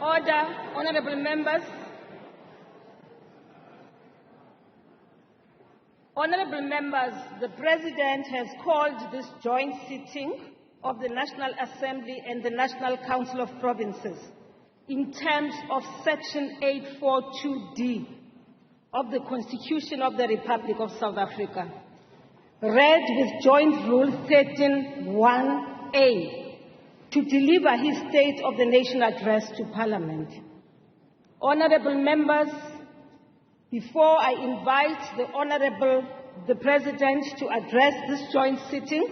Order, honorable members. Honorable members, the President has called this joint sitting of the National Assembly and the National Council of Provinces in terms of Section 842D of the Constitution of the Republic of South Africa, read with Joint Rule 13(1)(a), to deliver his State of the Nation address to Parliament. Honorable members, before I invite the President to address this joint sitting,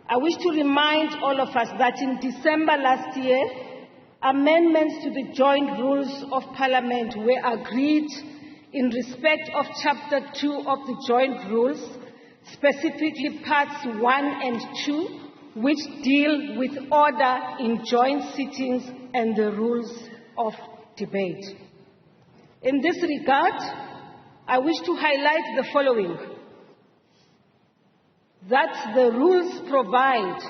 I wish to remind all of us that in December last year, amendments to the Joint Rules of Parliament were agreed in respect of Chapter 2 of the Joint Rules, specifically Parts 1 and 2, which deal with order in joint sittings and the rules of debate. In this regard, I wish to highlight the following: that the rules provide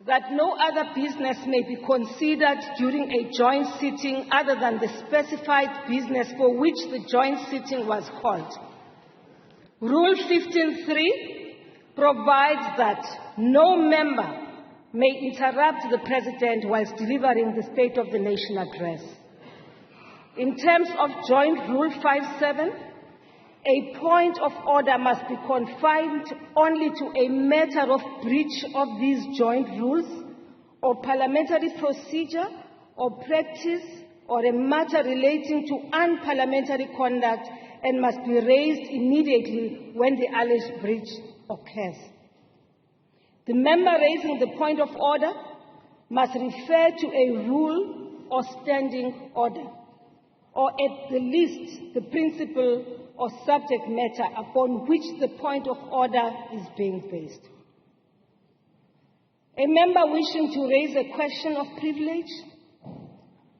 that no other business may be considered during a joint sitting other than the specified business for which the joint sitting was called. Rule 15(3) provides that no member may interrupt the President whilst delivering the State of the Nation address. In terms of Joint Rule 5(7), a point of order must be confined only to a matter of breach of these joint rules or parliamentary procedure or practice or a matter relating to unparliamentary conduct and must be raised immediately when the alleged breach occurs. The member raising the point of order must refer to a rule or standing order, or at the least the principle or subject matter upon which the point of order is being based. A member wishing to raise a question of privilege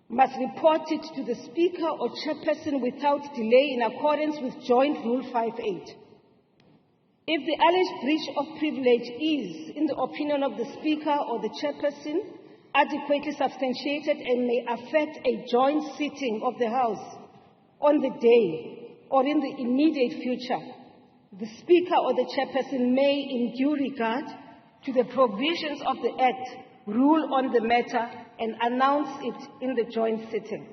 must report it to the Speaker or Chairperson without delay in accordance with Joint Rule 5(8). If the alleged breach of privilege is, in the opinion of the Speaker or the Chairperson, adequately substantiated and may affect a joint sitting of the House on the day or in the immediate future, the Speaker or the Chairperson may, in due regard to the provisions of the Act, rule on the matter and announce it in the joint sitting.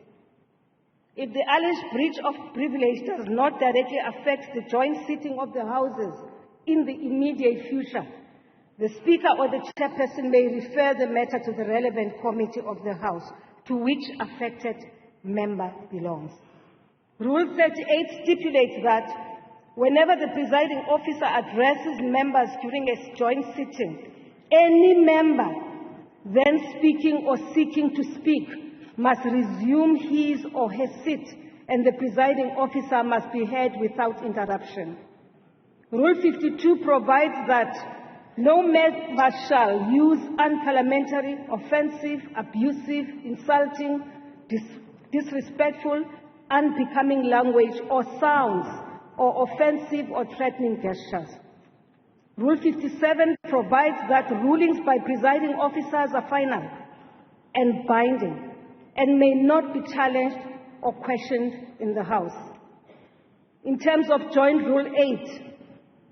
If the alleged breach of privilege does not directly affect the joint sitting of the Houses in the immediate future, the Speaker or the Chairperson may refer the matter to the relevant committee of the House to which affected member belongs. Rule 38 stipulates that whenever the presiding officer addresses members during a joint sitting, any member then speaking or seeking to speak must resume his or her seat, and the presiding officer must be heard without interruption. Rule 52 provides that no member shall use unparliamentary, offensive, abusive, insulting, disrespectful, unbecoming language or sounds or offensive or threatening gestures. Rule 57 provides that rulings by presiding officers are final and binding and may not be challenged or questioned in the House. In terms of Joint Rule 8,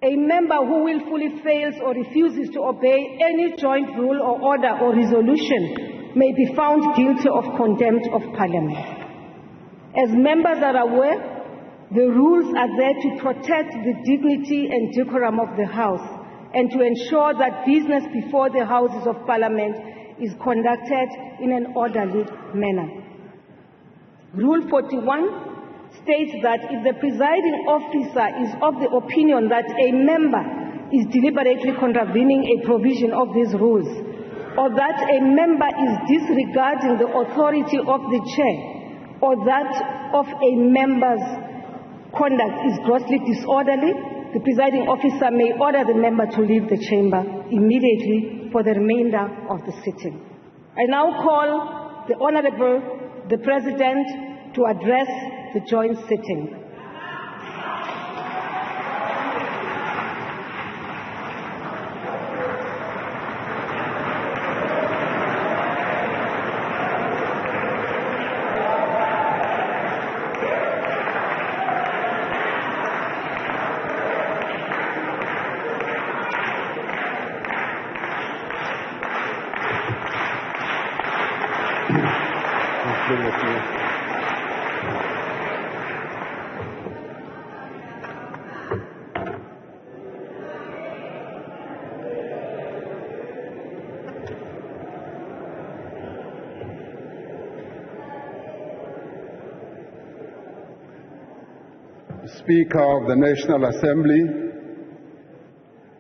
a member who willfully fails or refuses to obey any joint rule or order or resolution may be found guilty of contempt of Parliament. As members are aware, the rules are there to protect the dignity and decorum of the House and to ensure that business before the Houses of Parliament is conducted in an orderly manner. Rule 41 states that if the presiding officer is of the opinion that a member is deliberately contravening a provision of these rules, or that a member is disregarding the authority of the chair, or that of a member's conduct is grossly disorderly, the presiding officer may order the member to leave the chamber immediately for the remainder of the sitting. I now call the President to address the joint sitting. bring it to you. Speaker of the National Assembly,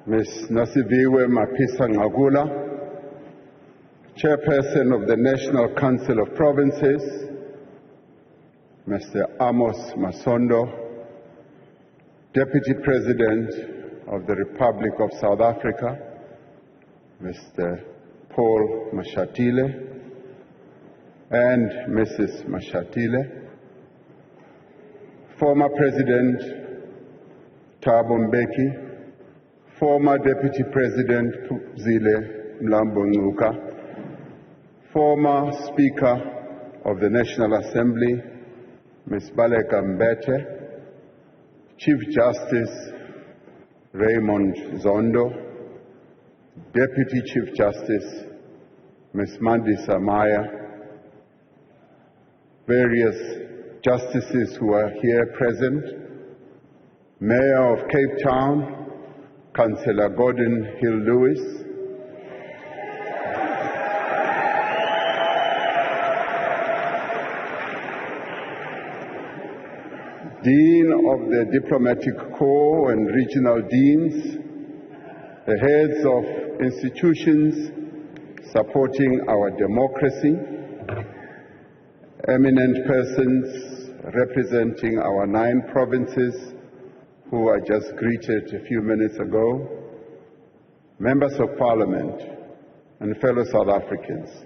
Ms. Nasiviwe Mapisa-Nqakula, Chairperson of the National Council of Provinces, Mr. Amos Masondo, Deputy President of the Republic of South Africa, Mr. Paul Mashatile, and Mrs. Mashatile, former President Thabo Mbeki, former Deputy President Zile Mlambo-Ngcuka, former Speaker of the National Assembly, Ms. Baleka Mbete, Chief Justice Raymond Zondo, Deputy Chief Justice Ms. Mandisa Maya, various justices who are here present, Mayor of Cape Town, Councillor Gordon Hill-Lewis, Dean of the Diplomatic Corps and Regional Deans, the heads of institutions supporting our democracy, eminent persons representing our 9 provinces who I just greeted a few minutes ago, members of Parliament, and fellow South Africans.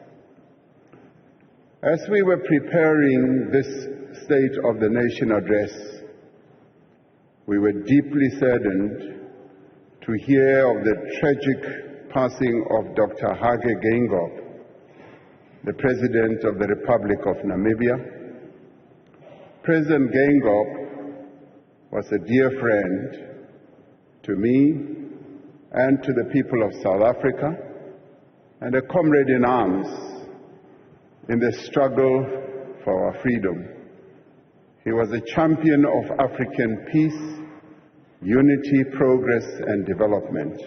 As we were preparing this State of the Nation address, we were deeply saddened to hear of the tragic passing of Dr. Hage Geingob, the President of the Republic of Namibia. President Geingob was a dear friend to me and to the people of South Africa, and a comrade in arms in the struggle for our freedom. He was a champion of African peace, unity, progress, and development.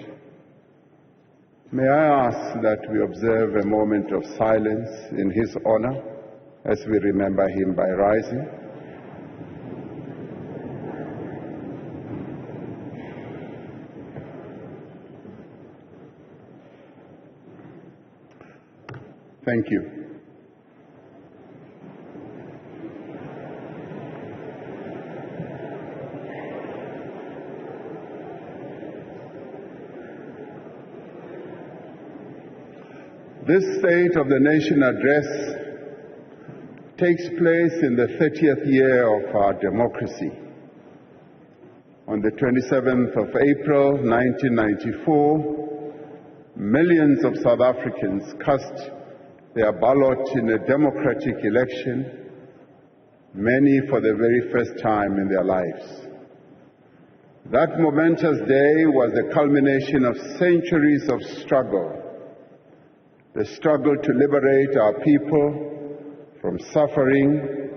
May I ask that we observe a moment of silence in his honor as we remember him by rising. Thank you. This State of the Nation address takes place in the 30th year of our democracy. On the 27th of April, 1994, millions of South Africans cast their ballot in a democratic election, many for the very first time in their lives. That momentous day was the culmination of centuries of struggle. The struggle to liberate our people from suffering,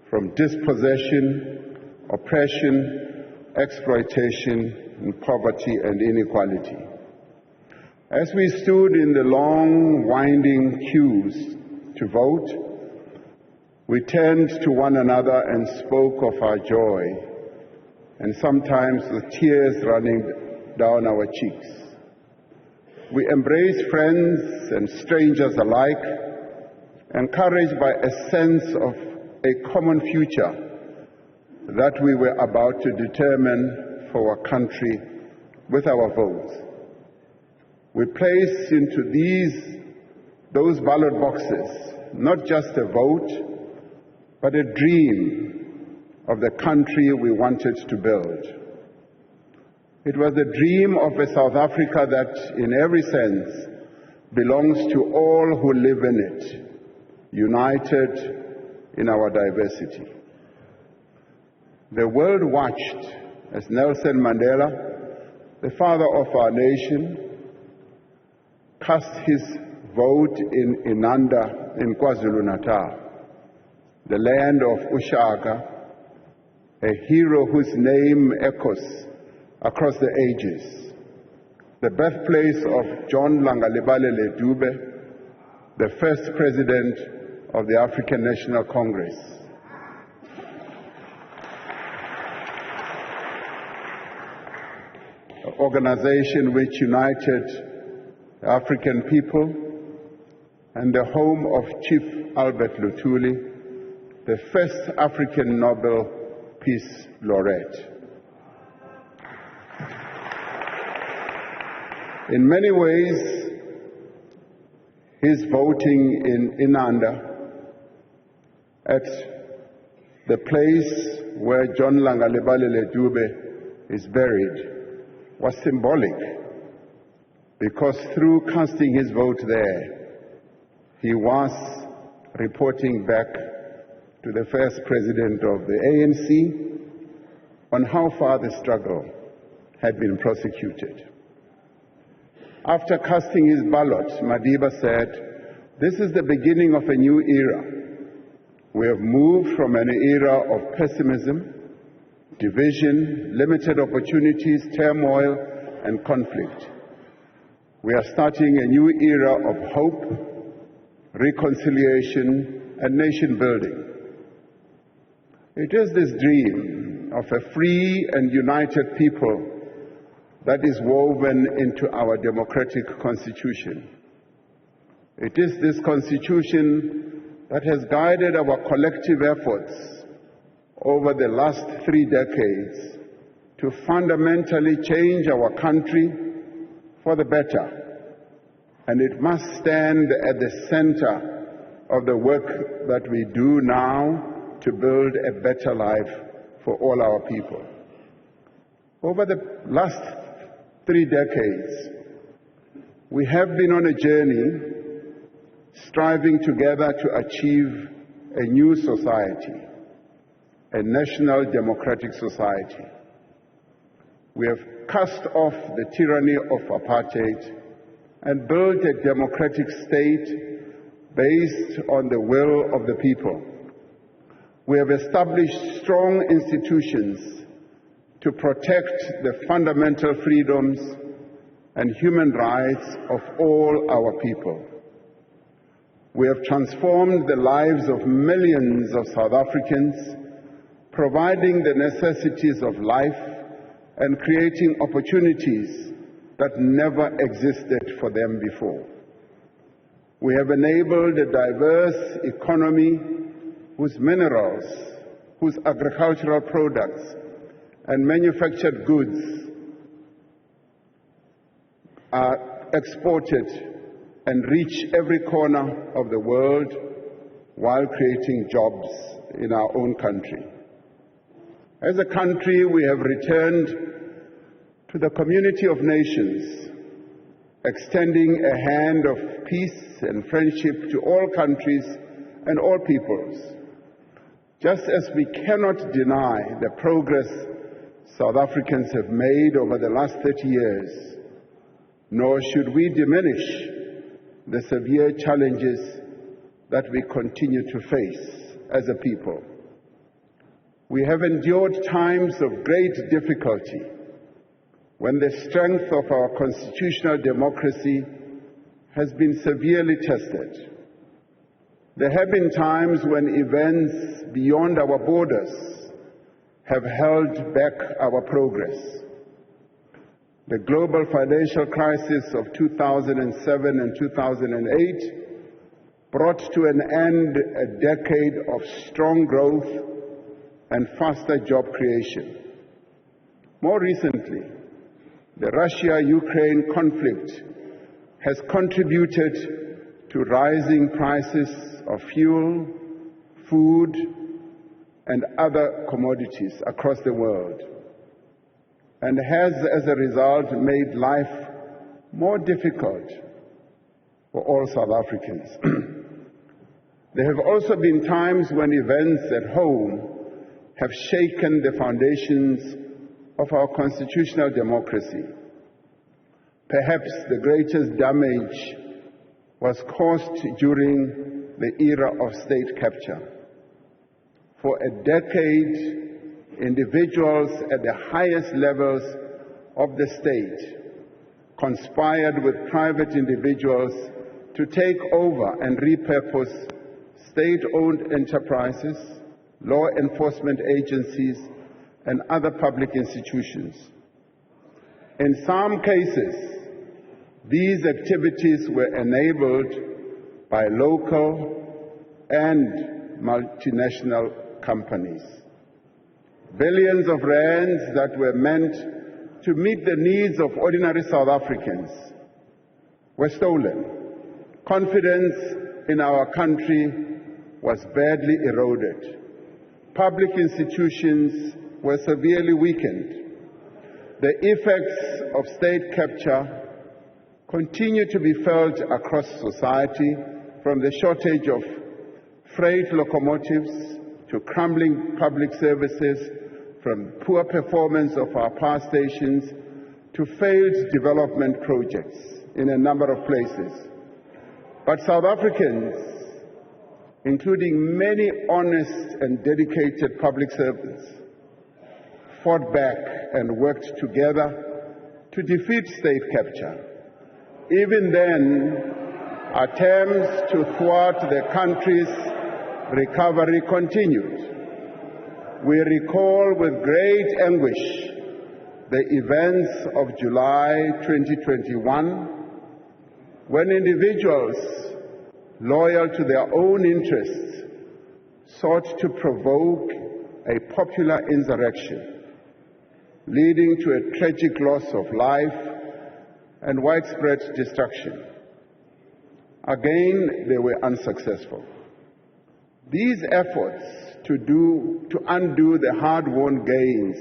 from dispossession, oppression, exploitation, and poverty and inequality. As we stood in the long, winding queues to vote, we turned to one another and spoke of our joy, and sometimes with tears running down our cheeks. We embraced friends and strangers alike, encouraged by a sense of a common future that we were about to determine for our country with our votes. We placed into those ballot boxes not just a vote, but a dream of the country we wanted to build. It was the dream of a South Africa that, in every sense, belongs to all who live in it, united in our diversity. The world watched as Nelson Mandela, the father of our nation, cast his vote in Inanda in KwaZulu-Natal. the land of Ushaka, a hero whose name echoes across the ages, the birthplace of John Langalibalele Dube, the first president of the African National Congress. An organization which united African people and the home of Chief Albert Luthuli, the first African Nobel Peace Laureate. In many ways, his voting in Inanda, at the place where John Langalibalele Dube is buried, was symbolic, because through casting his vote there, he was reporting back to the first president of the ANC on how far the struggle had been prosecuted. After casting his ballot, Madiba said, "This is the beginning of a new era. We have moved from an era of pessimism, division, limited opportunities, turmoil, and conflict. We are starting a new era of hope, reconciliation, and nation building." It is this dream of a free and united people that is woven into our democratic constitution. It is this constitution that has guided our collective efforts over the last 3 decades to fundamentally change our country for the better. And it must stand at the center of the work that we do now to build a better life for all our people. Over the last 3 decades, we have been on a journey striving together to achieve a new society, a national democratic society. We have cast off the tyranny of apartheid and built a democratic state based on the will of the people. We have established strong institutions to protect the fundamental freedoms and human rights of all our people. We have transformed the lives of millions of South Africans, providing the necessities of life and creating opportunities that never existed for them before. We have enabled a diverse economy whose minerals, whose agricultural products, and manufactured goods are exported and reach every corner of the world while creating jobs in our own country. As a country, we have returned to the community of nations, extending a hand of peace and friendship to all countries and all peoples. Just as we cannot deny the progress South Africans have made over the last 30 years, nor should we diminish the severe challenges that we continue to face as a people. We have endured times of great difficulty when the strength of our constitutional democracy has been severely tested. There have been times when events beyond our borders have held back our progress. The global financial crisis of 2007 and 2008 brought to an end a decade of strong growth and faster job creation. More recently, the Russia-Ukraine conflict has contributed to rising prices of fuel, food, and other commodities across the world, and has, as a result, made life more difficult for all South Africans. There have also been times when events at home have shaken the foundations of our constitutional democracy. Perhaps the greatest damage was caused during the era of state capture. For a decade, individuals at the highest levels of the state conspired with private individuals to take over and repurpose state-owned enterprises, law enforcement agencies, and other public institutions. In some cases, these activities were enabled by local and multinational companies. Billions of rands that were meant to meet the needs of ordinary South Africans were stolen. Confidence in our country was badly eroded. Public institutions were severely weakened. The effects of state capture continue to be felt across society, from the shortage of freight locomotives to crumbling public services, from poor performance of our power stations to failed development projects in a number of places. But South Africans, including many honest and dedicated public servants, fought back and worked together to defeat state capture. Even then, attempts to thwart the country's recovery continued. We recall with great anguish the events of July 2021, when individuals loyal to their own interests sought to provoke a popular insurrection, leading to a tragic loss of life and widespread destruction. Again, they were unsuccessful. These efforts to undo the hard-won gains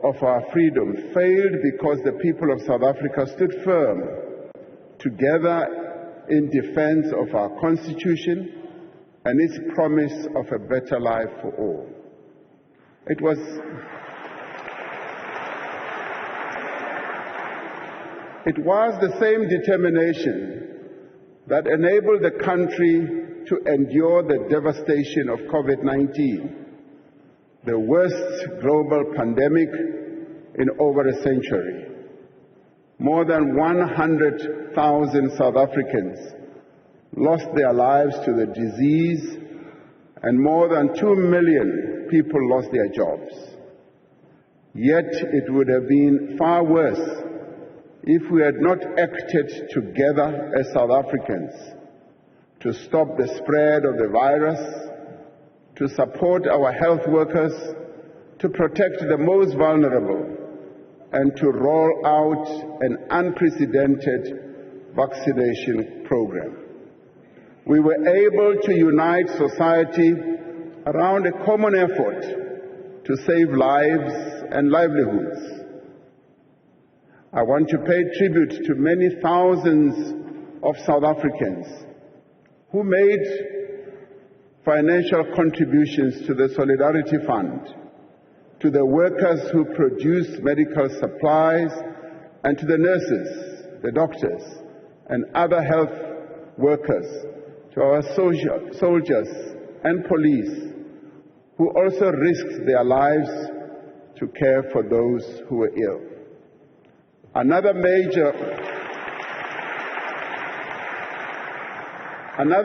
of our freedom failed because the people of South Africa stood firm, together in defense of our Constitution and its promise of a better life for all. It was the same determination that enabled the country to endure the devastation of COVID-19, the worst global pandemic in over a century. More than 100,000 South Africans lost their lives to the disease, and more than 2 million people lost their jobs. Yet it would have been far worse if we had not acted together as South Africans to stop the spread of the virus, to support our health workers, to protect the most vulnerable, and to roll out an unprecedented vaccination program. We were able to unite society around a common effort to save lives and livelihoods. I want to pay tribute to many thousands of South Africans who made financial contributions to the Solidarity Fund, to the workers who produced medical supplies, and to the nurses, the doctors, and other health workers, to our soldiers and police, who also risked their lives to care for those who were ill. Another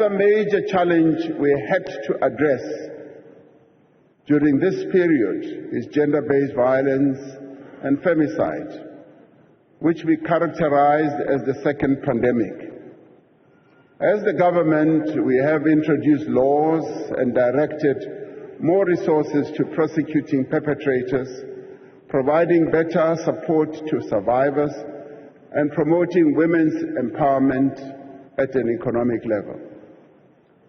major challenge we had to address during this period is gender-based violence and femicide, which we characterized as the second pandemic. As the government, we have introduced laws and directed more resources to prosecuting perpetrators, providing better support to survivors, and promoting women's empowerment at an economic level.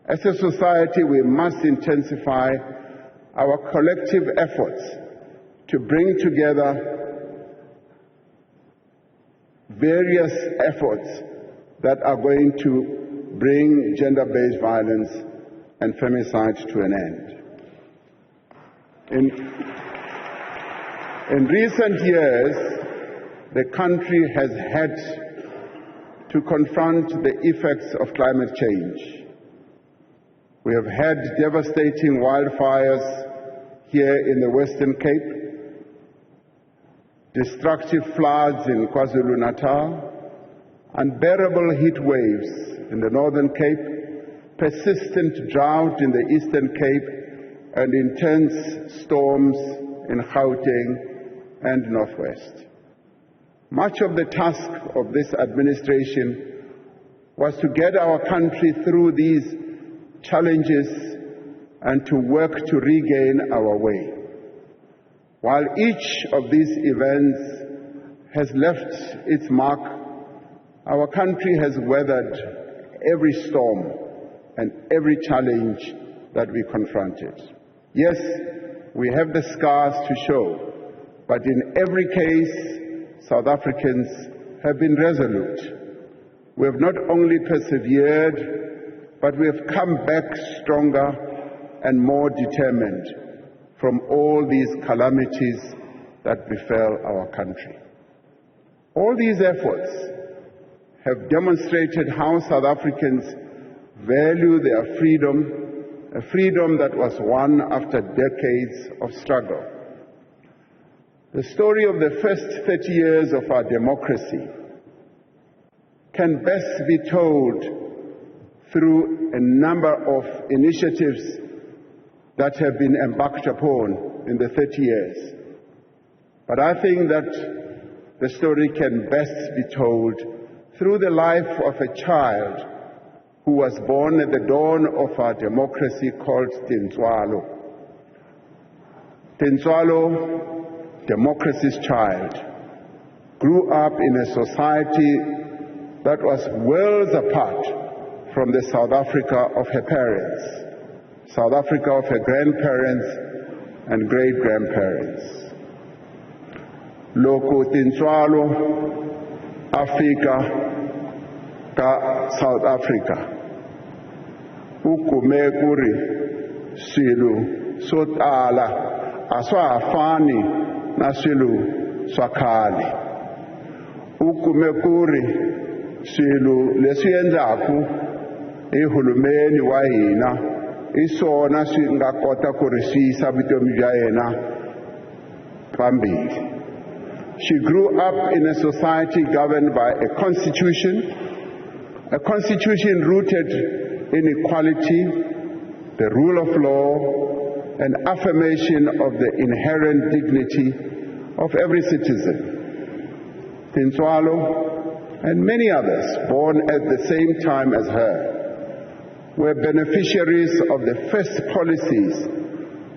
As a society, we must intensify our collective efforts to bring together various efforts that are going to bring gender-based violence and femicide to an end. In recent years, the country has had to confront the effects of climate change. We have had devastating wildfires here in the Western Cape, destructive floods in KwaZulu-Natal, unbearable heat waves in the Northern Cape, persistent drought in the Eastern Cape, and intense storms in Gauteng and Northwest. Much of the task of this administration was to get our country through these challenges and to work to regain our way. While each of these events has left its mark, our country has weathered every storm and every challenge that we confronted. Yes, we have the scars to show, but in every case, South Africans have been resolute. We have not only persevered, but we have come back stronger and more determined from all these calamities that befell our country. All these efforts have demonstrated how South Africans value their freedom, a freedom that was won after decades of struggle. The story of the first 30 years of our democracy can best be told through a number of initiatives that have been embarked upon in the 30 years. But I think that the story can best be told through the life of a child who was born at the dawn of our democracy called Newzroom. Newzroom, democracy's child, grew up in a society that was worlds apart from the South Africa of her parents, South Africa of her grandparents and great-grandparents. Loko Newzroom Afrika ka South Africa. Ukume kuri silu sotala aswa afani na silu swakhali. Ukume kuri silu leswiendlaku ihulumeni wa hina isona swi nga kota ku risisa vutomi bya yena phambili. She grew up in a society governed by a constitution rooted in equality, the rule of law, and affirmation of the inherent dignity of every citizen. Newzroom and many others born at the same time as her were beneficiaries of the first policies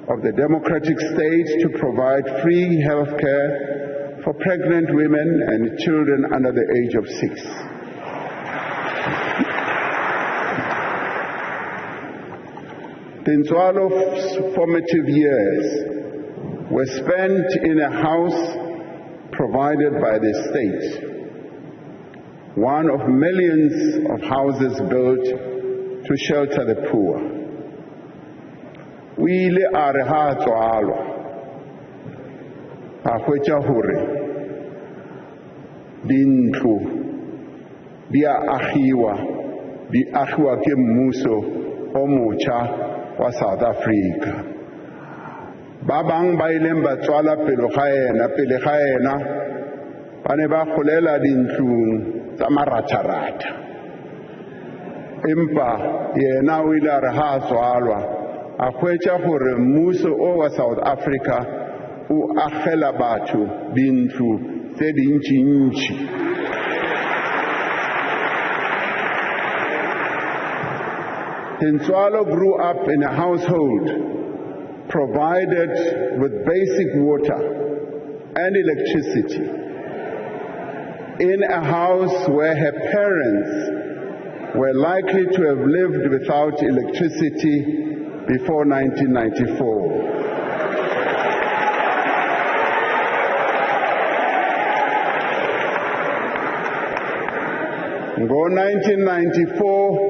of the democratic state to provide free health care for pregnant women and children under the age of 6. Newzroom's formative years were spent in a house provided by the state, one of millions of houses built to shelter the poor. O ile a re ha tswalwa a hwetša hore dintlo di agiwa ke mmuso o motjha wa South Africa. Ba bang ba ileng ba tswala pele ga ena ba ne ba golela dintlong tsa maratharata, empa yena o ile a re ha tswalwa a hwetša gore mmuso o wa South Africa o agela batho dintlo tse dintši. Newzroom grew up in a household provided with basic water and electricity, in a house where her parents were likely to have lived without electricity before 1994. Ngo-1994,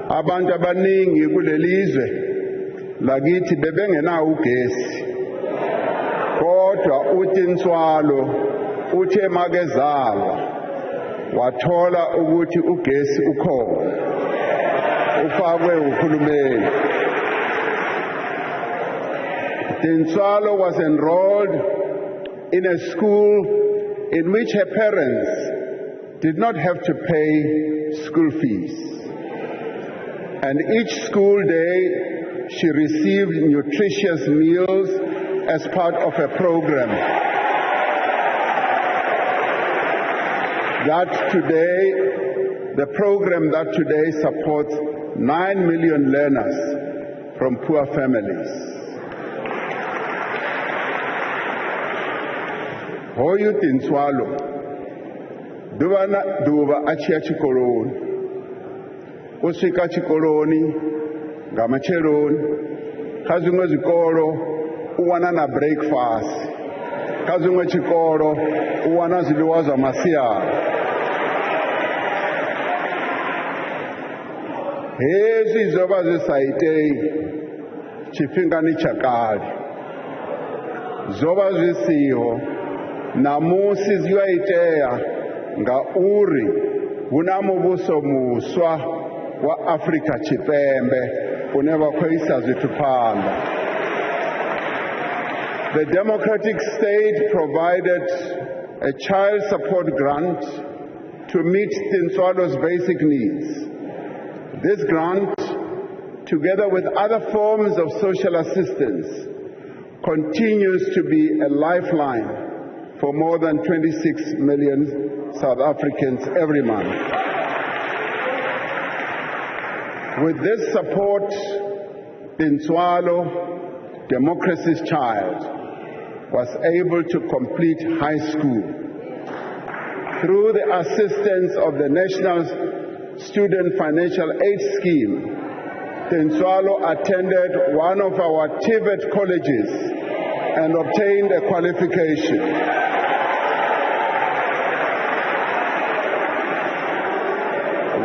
abantu abaningi kulelizwe lakithi bebengenawo ugesi, kodwa uNewzroom uthe makezalwa wathola ukuthi ugesi ukhona. ufakwe uhulumeni. Dintswalo was enrolled in a school in which her parents did not have to pay school fees. And each school day, she received nutritious meals as part of a program the program that today supports 9 million learners from poor families. Hoyu Dintswalo duva achia chikoloni. Usika chikoloni ngamacheloni. Kazungwe zikolo uwana na breakfast. Kazungwe chikolo uwana ziliwaza masiyara. Hezi zoba zisaitei chifingani chakali. Zoba zisiho namusi ziwaitea nga uri unamubuso muswa wa Afrika chipembe uneva kwaisa zitupanda. The democratic state provided a child support grant to meet Dintswalo's basic needs. This grant, together with other forms of social assistance, continues to be a lifeline for more than 26 million South Africans every month. With this support, Dintswalo, democracy's child, was able to complete high school. Through the assistance of the National Student Financial Aid Scheme, Dintswalo attended one of our TVET colleges and obtained a qualification.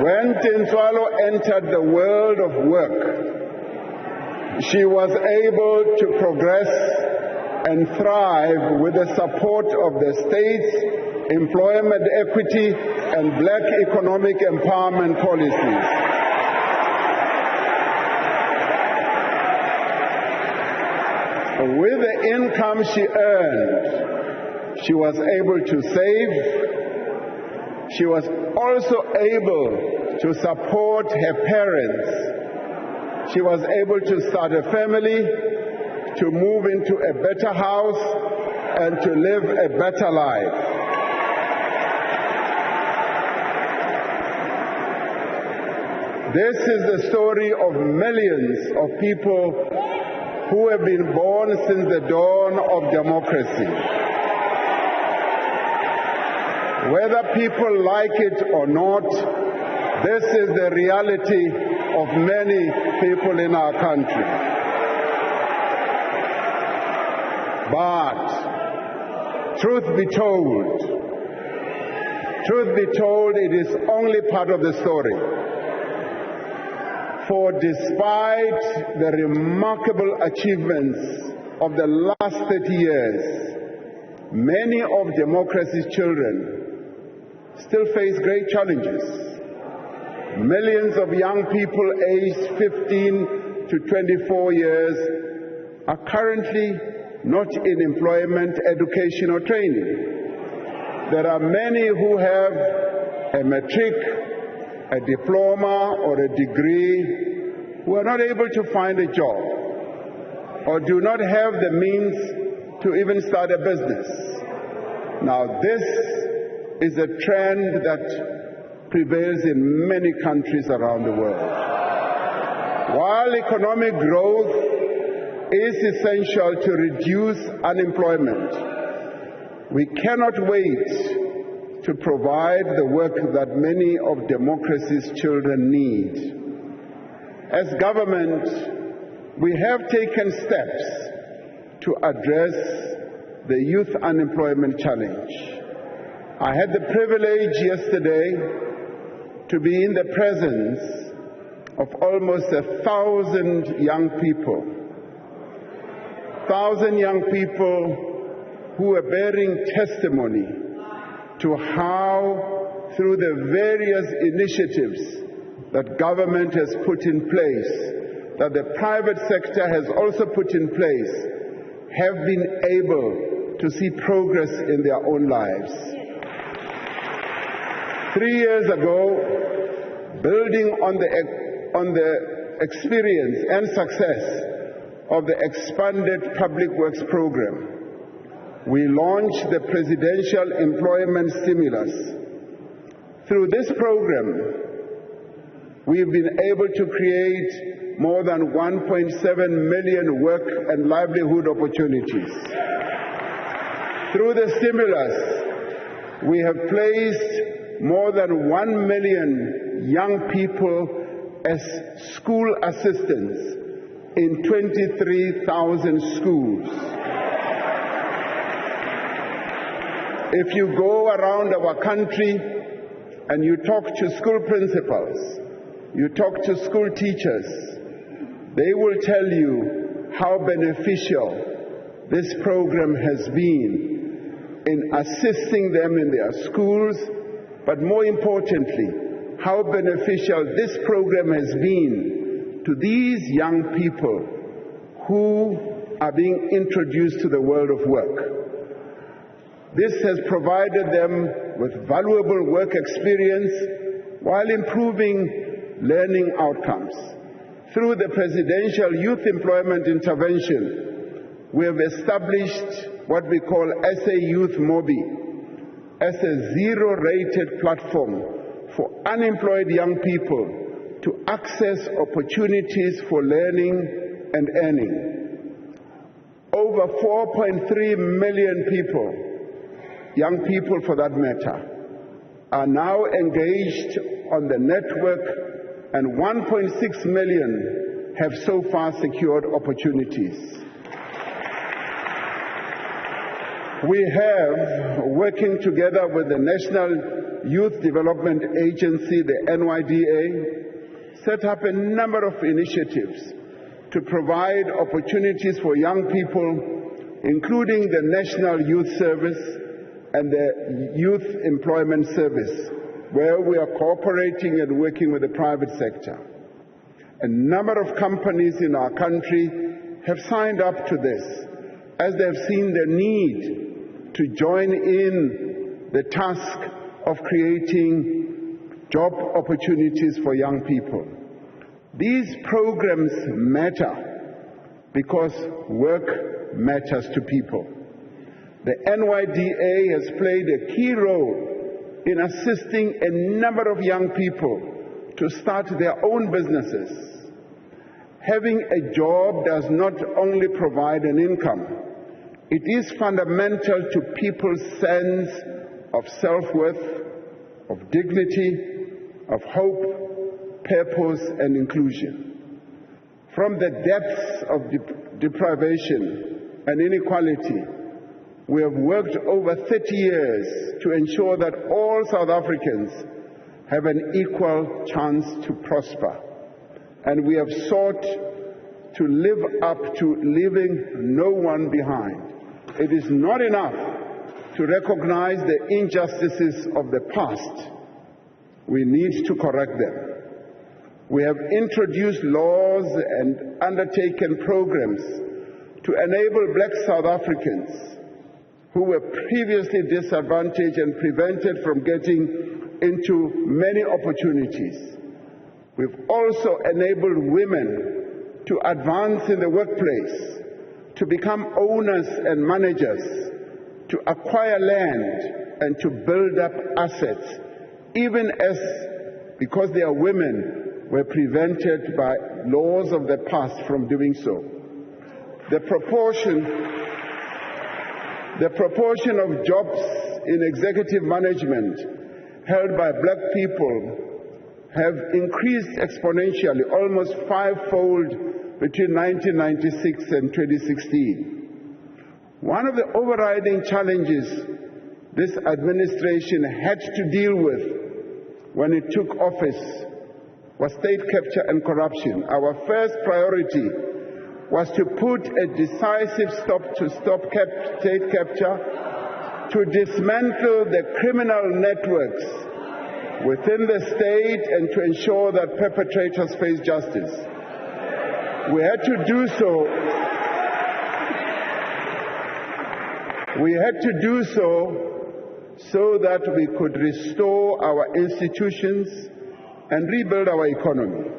When Dintswalo entered the world of work, she was able to progress and thrive with the support of the state's employment equity and black economic empowerment policies. With the income she earned, she was able to save. She was also able to support her parents. She was able to start a family, to move into a better house, and to live a better life. This is the story of millions of people who have been born since the dawn of democracy. Whether people like it or not, this is the reality of many people in our country. But truth be told, it is only part of the story. For despite the remarkable achievements of the last 30 years, many of democracy's children still face great challenges. Millions of young people aged 15 to 24 years are currently not in employment, education, or training. There are many who have a matric, a diploma, or a degree who are not able to find a job or do not have the means to even start a business. Now, this is a trend that prevails in many countries around the world. While economic growth is essential to reduce unemployment, we cannot wait to provide the work that many of democracy's children need. As government, we have taken steps to address the youth unemployment challenge. I had the privilege yesterday to be in the presence of almost 1,000 young people. 1,000 young people who are bearing testimony to how, through the various initiatives that government has put in place, that the private sector has also put in place, have been able to see progress in their own lives. 3 years ago, building on the experience and success of the expanded public works program, we launched the Presidential Employment Stimulus. Through this program, we've been able to create more than 1.7 million work and livelihood opportunities. Through the stimulus, we have placed more than 1 million young people as school assistants in 23,000 schools. If you go around our country and you talk to school principals, you talk to school teachers, they will tell you how beneficial this program has been in assisting them in their schools, but more importantly, how beneficial this program has been to these young people who are being introduced to the world of work. This has provided them with valuable work experience while improving learning outcomes. Through the Presidential Youth Employment Intervention, we have established what we call SA Youth Mobi as a zero-rated platform for unemployed young people to access opportunities for learning and earning. Over 4.3 million people, young people for that matter, are now engaged on the network, and 1.6 million have so far secured opportunities. We have, working together with the National Youth Development Agency, the NYDA, set up a number of initiatives to provide opportunities for young people, including the National Youth Service and the Youth Employment Service, where we are cooperating and working with the private sector. A number of companies in our country have signed up to this, as they have seen the need to join in the task of creating job opportunities for young people. These programs matter because work matters to people. The NYDA has played a key role in assisting a number of young people to start their own businesses. Having a job does not only provide an income, it is fundamental to people's sense of self-worth, of dignity, of hope, purpose, and inclusion. From the depths of deprivation and inequality, we have worked over 30 years to ensure that all South Africans have an equal chance to prosper. And we have sought to live up to leaving no one behind. It is not enough to recognize the injustices of the past. We need to correct them. We have introduced laws and undertaken programs to enable Black South Africans who were previously disadvantaged and prevented from getting into many opportunities. We've also enabled women to advance in the workplace, to become owners and managers, to acquire land and to build up assets, even as, because they are women, were prevented by laws of the past from doing so. The proportion of jobs in executive management held by Black people have increased exponentially, almost fivefold between 1996 and 2016. One of the overriding challenges this administration had to deal with when it took office was state capture and corruption. Our first priority was to put a decisive stop to state capture, to dismantle the criminal networks within the state and to ensure that perpetrators face justice. We had to do so that we could restore our institutions and rebuild our economy.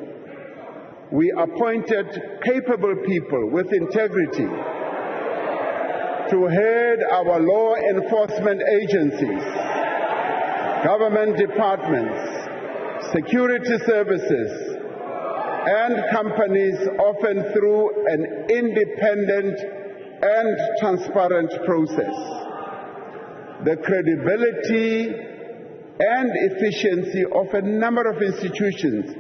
We appointed capable people with integrity to head our law enforcement agencies, government departments, security services, and companies, often through an independent and transparent process. The credibility and efficiency of a number of institutions,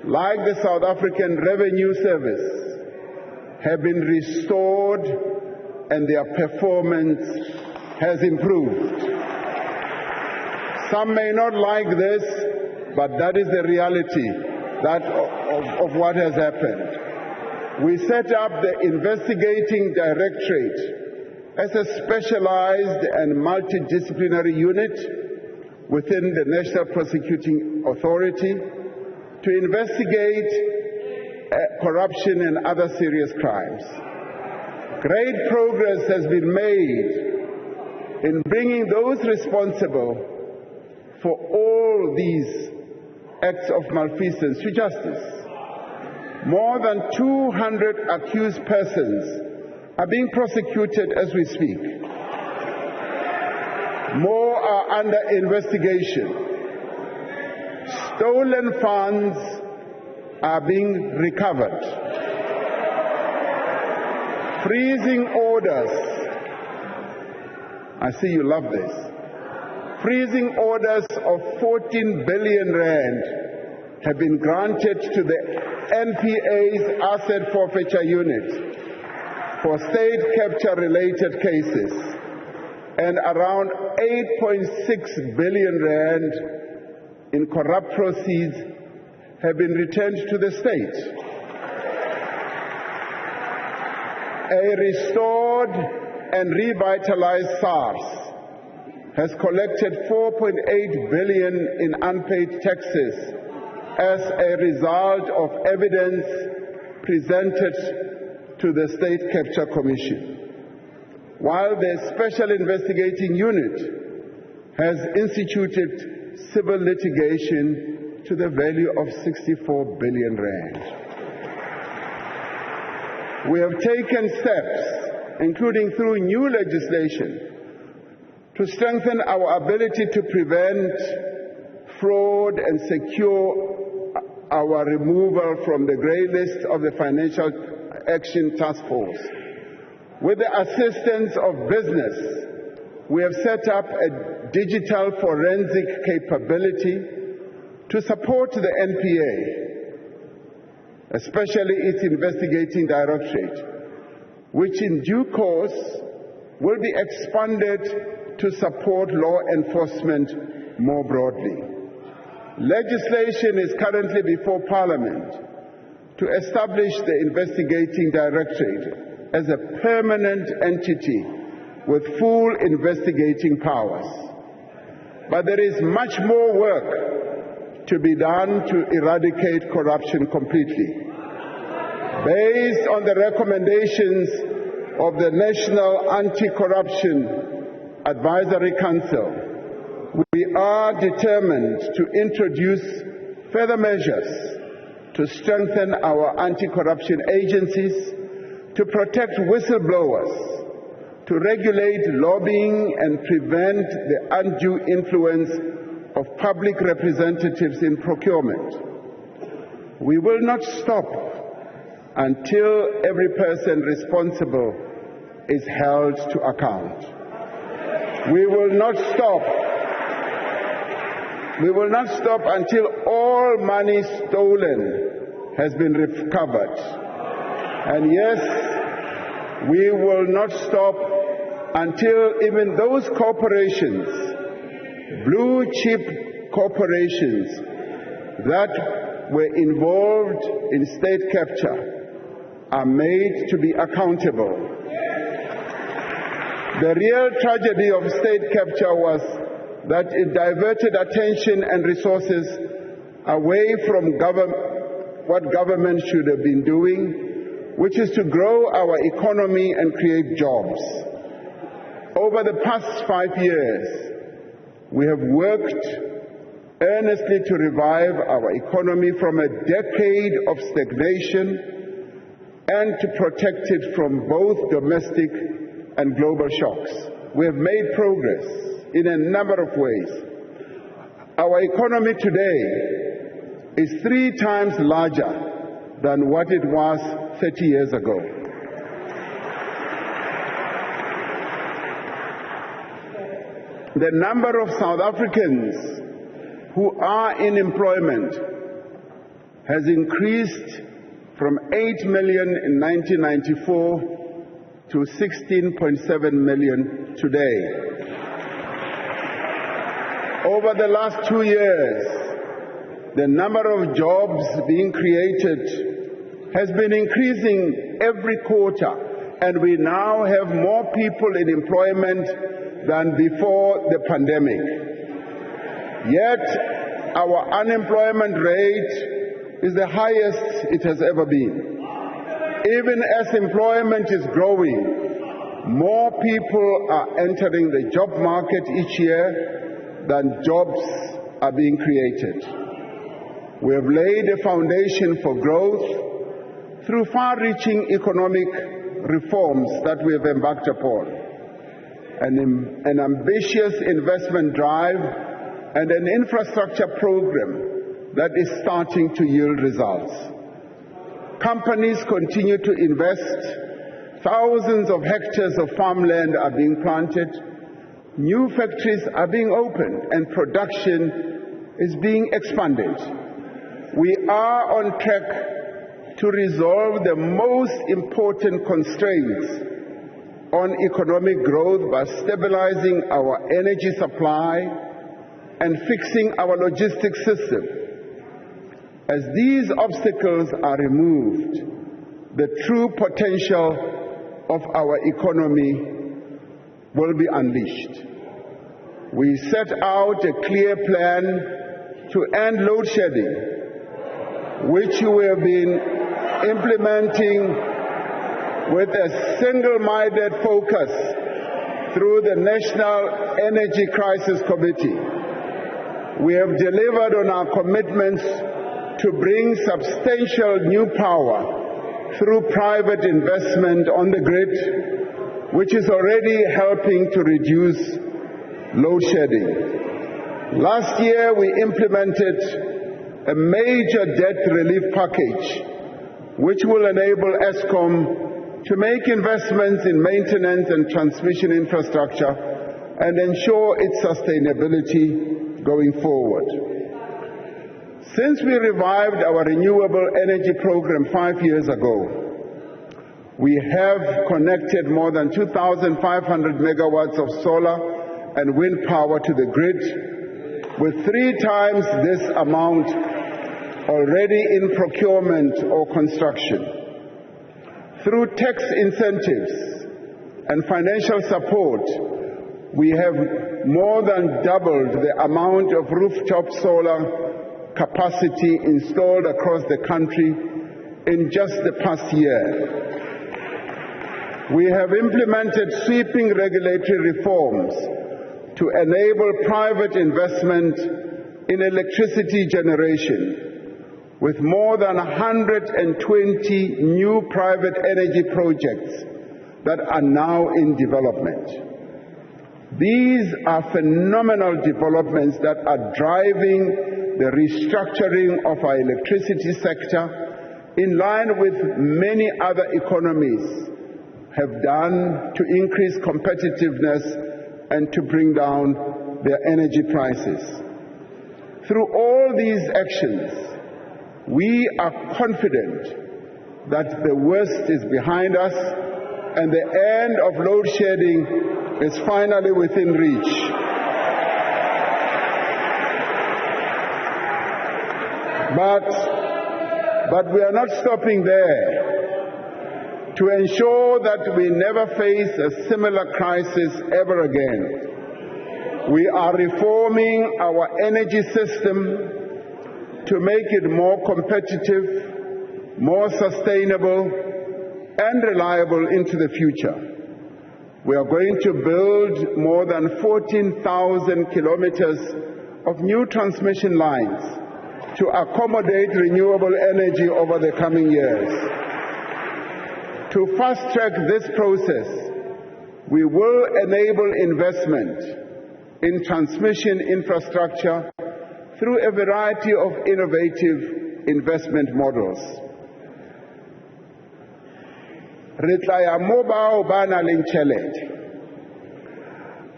like the South African Revenue Service, have been restored and their performance has improved. Some may not like this, but that is the reality of what has happened. We set up the Investigating Directorate as a specialized and multidisciplinary unit within the National Prosecuting Authority to investigate corruption and other serious crimes. Great progress has been made in bringing those responsible for all these acts of malfeasance to justice. More than 200 accused persons are being prosecuted as we speak. More are under investigation. Stolen funds are being recovered. Freezing orders, I see you love this. Freezing orders of 14 billion rand have been granted to the NPA's Asset Forfeiture Unit for state capture-related cases, and around 8.6 billion rand in corrupt proceeds have been returned to the state. A restored and revitalized SARS has collected 4.8 billion in unpaid taxes as a result of evidence presented to the State Capture Commission, while the Special Investigating Unit has instituted civil litigation to the value of 64 billion rand. We have taken steps, including through new legislation, to strengthen our ability to prevent fraud and secure our removal from the grey list of the Financial Action Task Force. With the assistance of business, we have set up a digital forensic capability to support the NPA, especially its Investigating Directorate, which in due course will be expanded to support law enforcement more broadly. Legislation is currently before Parliament to establish the Investigating Directorate as a permanent entity with full investigating powers. But there is much more work to be done to eradicate corruption completely. Based on the recommendations of the National Anti-Corruption Advisory Council, we are determined to introduce further measures to strengthen our anti-corruption agencies, to protect whistleblowers, to regulate lobbying and prevent the undue influence of public representatives in procurement. We will not stop until every person responsible is held to account. We will not stop until all money stolen has been recovered. And yes, we will not stop until even those corporations, blue chip corporations that were involved in state capture, are made to be accountable. The real tragedy of state capture was that it diverted attention and resources away from what government should have been doing, which is to grow our economy and create jobs. Over the past 5 years, we have worked earnestly to revive our economy from a decade of stagnation and to protect it from both domestic and global shocks. We have made progress in a number of ways. Our economy today is 3 times larger than what it was 30 years ago. The number of South Africans who are in employment has increased from 8 million in 1994 to 16.7 million today. Over the last 2 years, the number of jobs being created has been increasing every quarter, and we now have more people in employment than before the pandemic. Yet, our unemployment rate is the highest it has ever been. Even as employment is growing, more people are entering the job market each year than jobs are being created. We have laid a foundation for growth through far-reaching economic reforms that we have embarked upon. An ambitious investment drive and an infrastructure program that is starting to yield results. Companies continue to invest. Thousands of hectares of farmland are being planted. New factories are being opened and production is being expanded. We are on track to resolve the most important constraints on economic growth by stabilizing our energy supply and fixing our logistics system. As these obstacles are removed, the true potential of our economy will be unleashed. We set out a clear plan to end load shedding, which we have been implementing with a single-minded focus through the National Energy Crisis Committee. We have delivered on our commitments to bring substantial new power through private investment on the grid, which is already helping to reduce load shedding. Last year, we implemented a major debt relief package, which will enable Eskom to make investments in maintenance and transmission infrastructure and ensure its sustainability going forward. Since we revived our renewable energy program 5 years ago, we have connected more than 2,500 megawatts of solar and wind power to the grid, with 3 times this amount already in procurement or construction. Through tax incentives and financial support, we have more than doubled the amount of rooftop solar capacity installed across the country in just the past year. We have implemented sweeping regulatory reforms to enable private investment in electricity generation, with more than 120 new private energy projects that are now in development. These are phenomenal developments that are driving the restructuring of our electricity sector in line with many other economies have done to increase competitiveness and to bring down their energy prices. Through all these actions, we are confident that the worst is behind us and the end of load shedding is finally within reach. But we are not stopping there. To ensure that we never face a similar crisis ever again, We are reforming our energy system to make it more competitive, more sustainable, and reliable into the future. We are going to build more than 14,000 kilometers of new transmission lines to accommodate renewable energy over the coming years. To fast-track this process, we will enable investment in transmission infrastructure through a variety of innovative investment models. Re tla ya mo bao ba nang le tšhelete.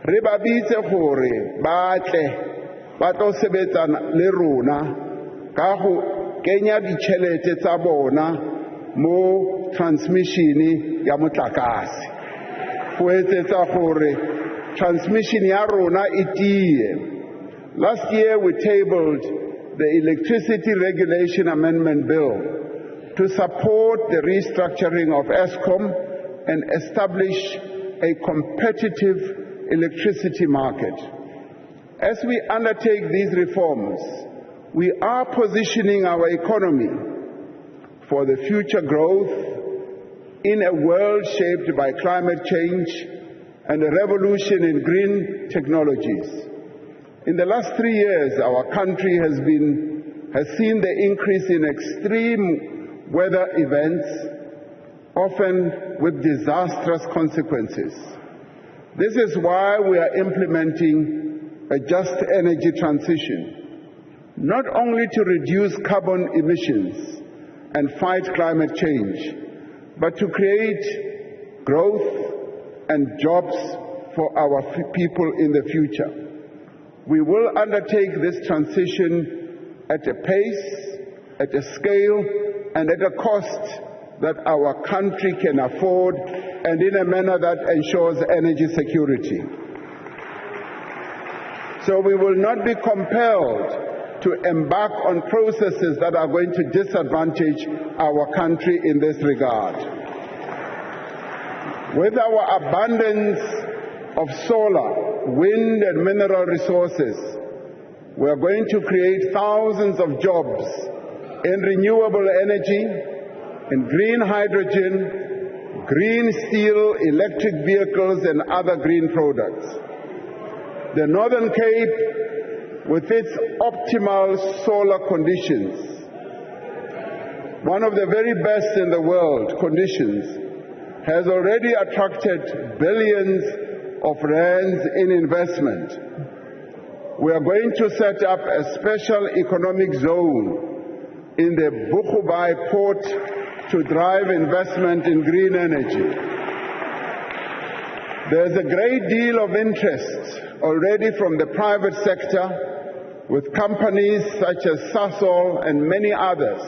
Re ba bitse gore ba tle ba tlo sebetsana le rona ka go kenya ditšhelete tsa bona mo transmission ya motlakase. Go etsetsa gore transmission ya rona e tie. Last year we tabled the Electricity Regulation Amendment Bill to support the restructuring of Eskom and establish a competitive electricity market. As we undertake these reforms, we are positioning our economy for the future growth in a world shaped by climate change and a revolution in green technologies. In the last 3 years, our country has seen the increase in extreme weather events, often with disastrous consequences. This is why we are implementing a just energy transition, not only to reduce carbon emissions and fight climate change, but to create growth and jobs for our people in the future. We will undertake this transition at a pace, at a scale, and at a cost that our country can afford, and in a manner that ensures energy security. So we will not be compelled to embark on processes that are going to disadvantage our country in this regard. With our abundance of solar, wind, and mineral resources, we are going to create thousands of jobs in renewable energy, in green hydrogen, green steel, electric vehicles, and other green products. The Northern Cape, with its optimal solar conditions, one of the very best in the world conditions, has already attracted billions of rands in investment. We are going to set up a special economic zone in the Bukubai port to drive investment in green energy. There's a great deal of interest already from the private sector, with companies such as Sasol and many others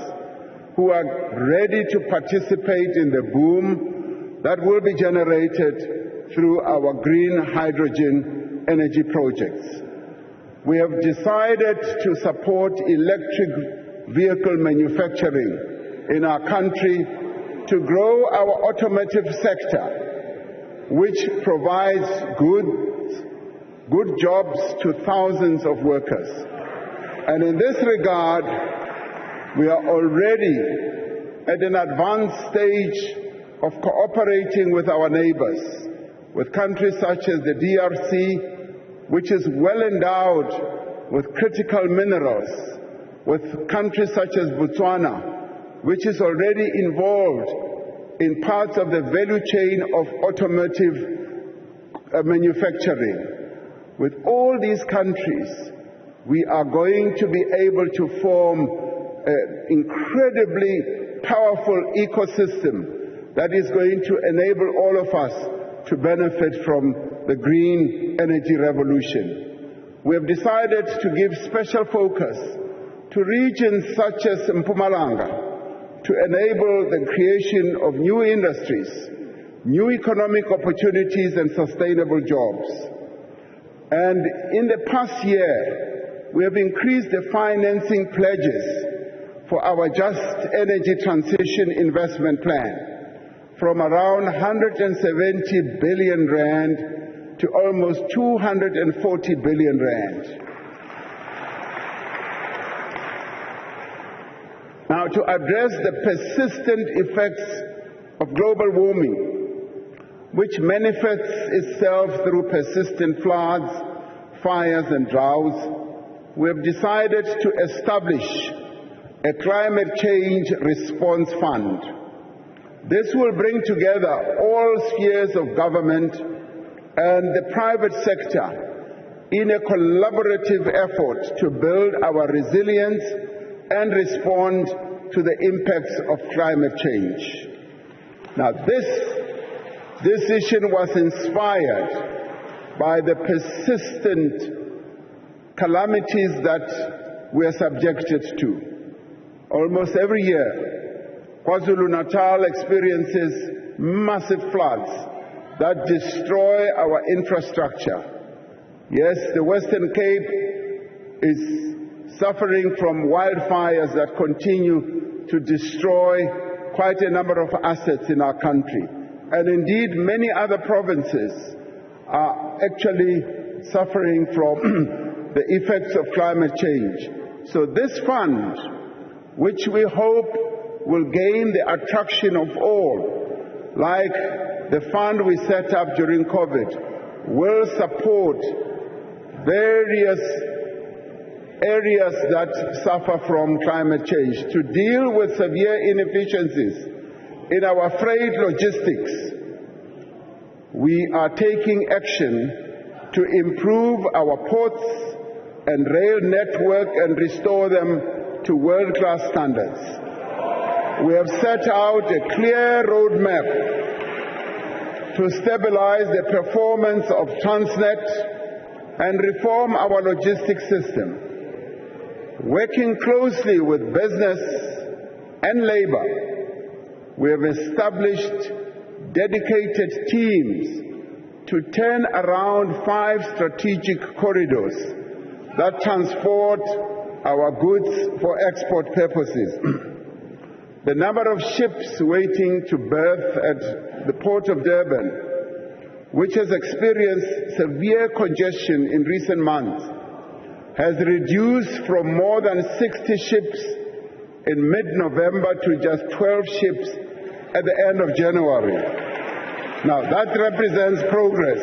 who are ready to participate in the boom that will be generated through our green hydrogen energy projects. We have decided to support electric vehicle manufacturing in our country to grow our automotive sector, which provides good jobs to thousands of workers. And in this regard, we are already at an advanced stage of cooperating with our neighbors, with countries such as the DRC, which is well endowed with critical minerals, with countries such as Botswana, which is already involved in parts of the value chain of automotive manufacturing. With all these countries, we are going to be able to form an incredibly powerful ecosystem that is going to enable all of us to benefit from the green energy revolution. We have decided to give special focus to regions such as Mpumalanga to enable the creation of new industries, new economic opportunities, and sustainable jobs. And in the past year, we have increased the financing pledges for our Just Energy Transition Investment Plan from around 170 billion rand to almost 240 billion rand. Now, to address the persistent effects of global warming, which manifests itself through persistent floods, fires and droughts, we have decided to establish a climate change response fund. This will bring together all spheres of government and the private sector in a collaborative effort to build our resilience and respond to the impacts of climate change. Now, this decision was inspired by the persistent calamities that we are subjected to. Almost every year, KwaZulu-Natal experiences massive floods that destroy our infrastructure. Yes, the Western Cape is suffering from wildfires that continue to destroy quite a number of assets in our country. And indeed, many other provinces are actually suffering from the effects of climate change. So this fund, which we hope will gain the attraction of all, like the fund we set up during COVID, will support various areas that suffer from climate change. To deal with severe inefficiencies in our freight logistics, we are taking action to improve our ports and rail network and restore them to world-class standards. We have set out a clear roadmap to stabilize the performance of Transnet and reform our logistics system. Working closely with business and labor, we have established dedicated teams to turn around 5 strategic corridors that transport our goods for export purposes. The number of ships waiting to berth at the port of Durban, which has experienced severe congestion in recent months, has reduced from more than 60 ships in mid-November to just 12 ships at the end of January. Now, that represents progress.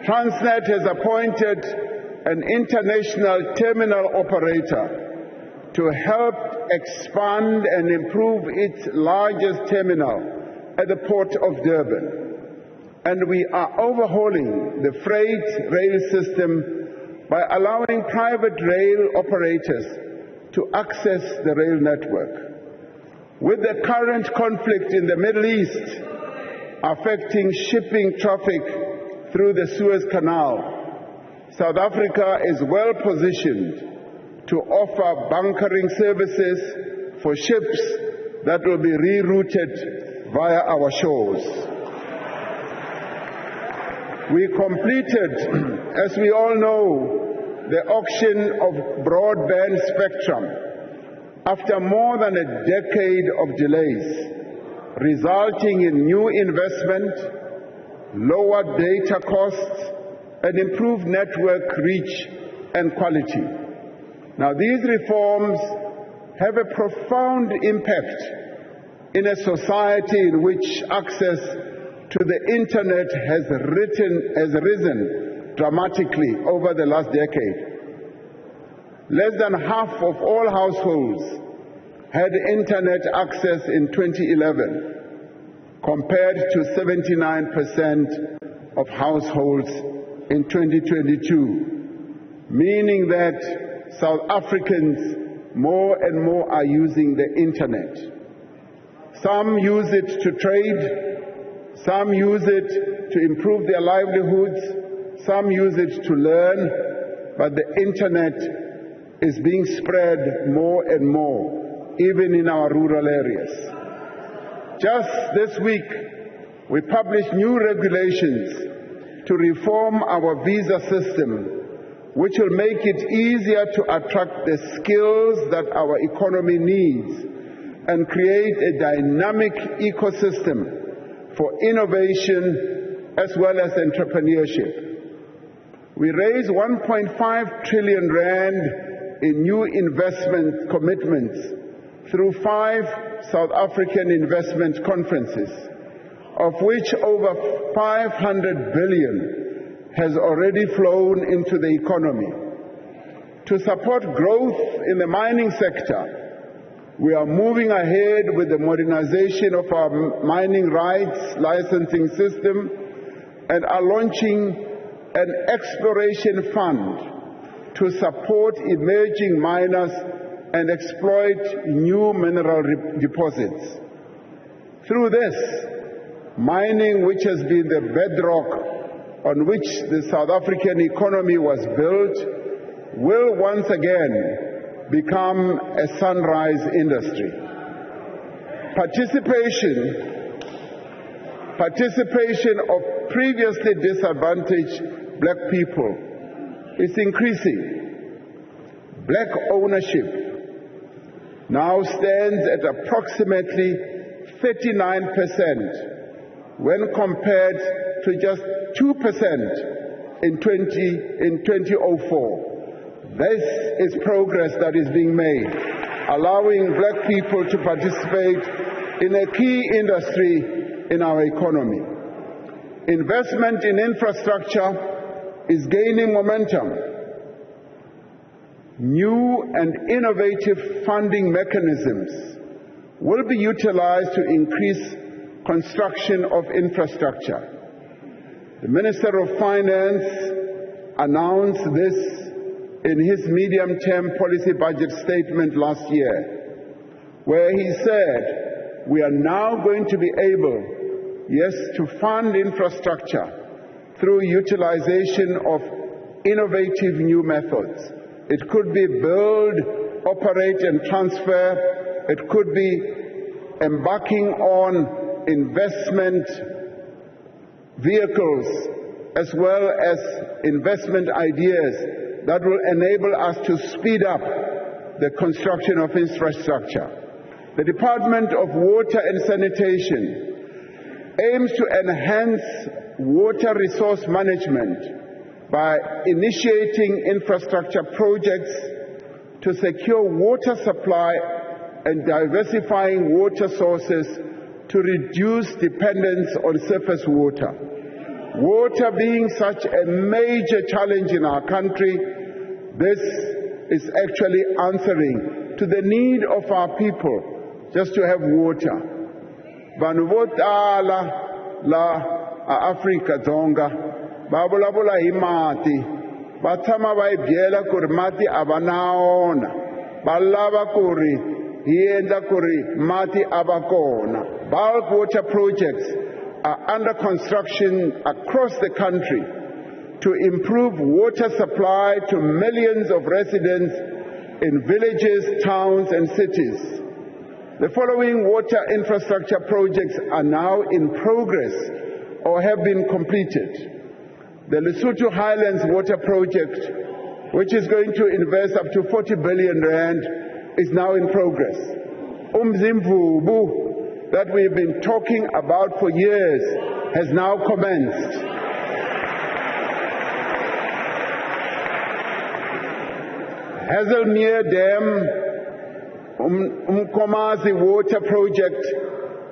Transnet has appointed an international terminal operator to help expand and improve its largest terminal at the port of Durban. And we are overhauling the freight rail system by allowing private rail operators to access the rail network. With the current conflict in the Middle East affecting shipping traffic through the Suez Canal, South Africa is well positioned to offer bunkering services for ships that will be rerouted via our shores. We completed, as we all know, the auction of broadband spectrum after more than a decade of delays, resulting in new investment, lower data costs, and improved network reach and quality. Now, these reforms have a profound impact in a society in which access to the internet has risen dramatically over the last decade. Less than half of all households had internet access in 2011, compared to 79% of households in 2022, meaning that South Africans more and more are using the internet. Some use it to trade, some use it to improve their livelihoods, some use it to learn, but the internet is being spread more and more, even in our rural areas. Just this week, we published new regulations to reform our visa system, which will make it easier to attract the skills that our economy needs and create a dynamic ecosystem for innovation as well as entrepreneurship. We raised 1.5 trillion rand in new investment commitments through 5 South African investment conferences, of which over 500 billion has already flown into the economy. To support growth in the mining sector, we are moving ahead with the modernization of our mining rights licensing system and are launching an exploration fund to support emerging miners and exploit new mineral deposits. Through this, mining, which has been the bedrock on which the South African economy was built, will once again become a sunrise industry. Participation of previously disadvantaged black people is increasing. Black ownership now stands at approximately 39% when compared to just 2% in 2004. This is progress that is being made, allowing black people to participate in a key industry in our economy. Investment in infrastructure is gaining momentum. New and innovative funding mechanisms will be utilized to increase construction of infrastructure. The Minister of Finance announced this in his medium-term policy budget statement last year, where he said, we are now going to be able, yes, to fund infrastructure through utilization of innovative new methods. It could be build, operate, and transfer. It could be embarking on investment vehicles as well as investment ideas that will enable us to speed up the construction of infrastructure. The Department of Water and Sanitation aims to enhance water resource management by initiating infrastructure projects to secure water supply and diversifying water sources to reduce dependence on surface water. Water being such a major challenge in our country, this is actually answering to the need of our people just to have water. Vanhu vo tala la Afrika Dzonga va vulavula hi mati, va tshama va hi byela ku ri mati a va na wona, va lava ku ri hi endla ku ri mati a va kona. Bulk water projects are under construction across the country to improve water supply to millions of residents in villages, towns, and cities. The following water infrastructure projects are now in progress or have been completed. The Lesotho Highlands Water Project, which is going to invest up to 40 billion rand, is now in progress. Umzimvubu, that we've been talking about for years, has now commenced. Hazelmere Dam, Umkomazi Water Project,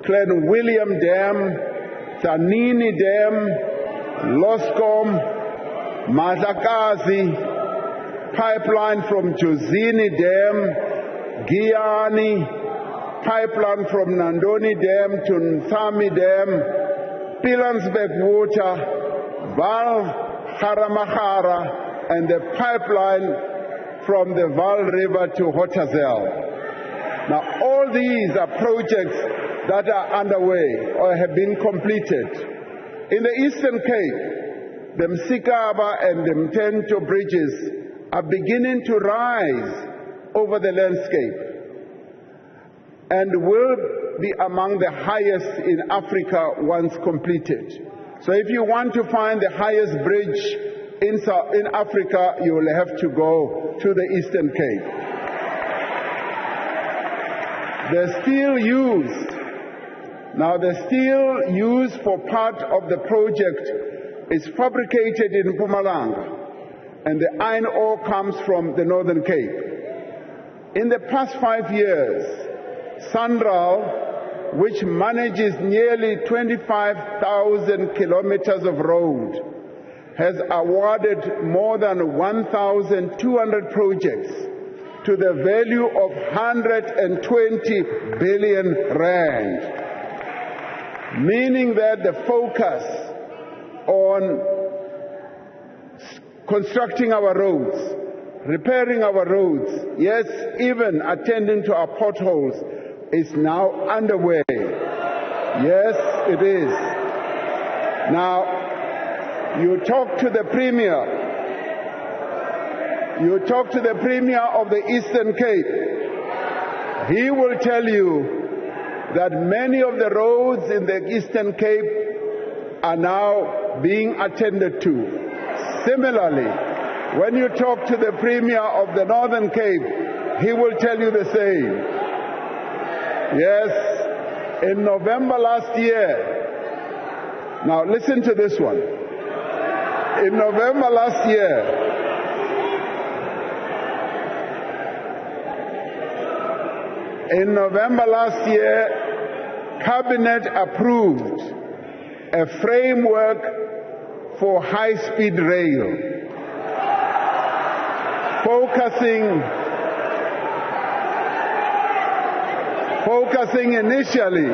Clan William Dam, Tanini Dam, Loscom, Mazakazi, pipeline from Jozini Dam, Giyani, pipeline from Nandoni Dam to Nsami Dam, Pilansberg Water, Val Haramahara, and the pipeline from the Val River to Hotazel. Now, all these are projects that are underway or have been completed. In the Eastern Cape, the Msikaba and the Mtento bridges are beginning to rise over the landscape and will be among the highest in Africa once completed. So if you want to find the highest bridge in Africa, you will have to go to the Eastern Cape. The steel used Now, the steel used for part of the project is fabricated in Mpumalanga, and the iron ore comes from the Northern Cape. In the past 5 years, SANRAL, which manages nearly 25,000 kilometers of road, has awarded more than 1,200 projects to the value of 120 billion rand. Meaning that the focus on constructing our roads, repairing our roads, yes, even attending to our potholes is now underway. Yes, it is. Now, you talk to the Premier of the Eastern Cape. He will tell you that many of the roads in the Eastern Cape are now being attended to. Similarly, when you talk to the Premier of the Northern Cape, he will tell you the same. Yes, in November last year, now listen to this one. In November last year, Cabinet approved a framework for high-speed rail, focusing initially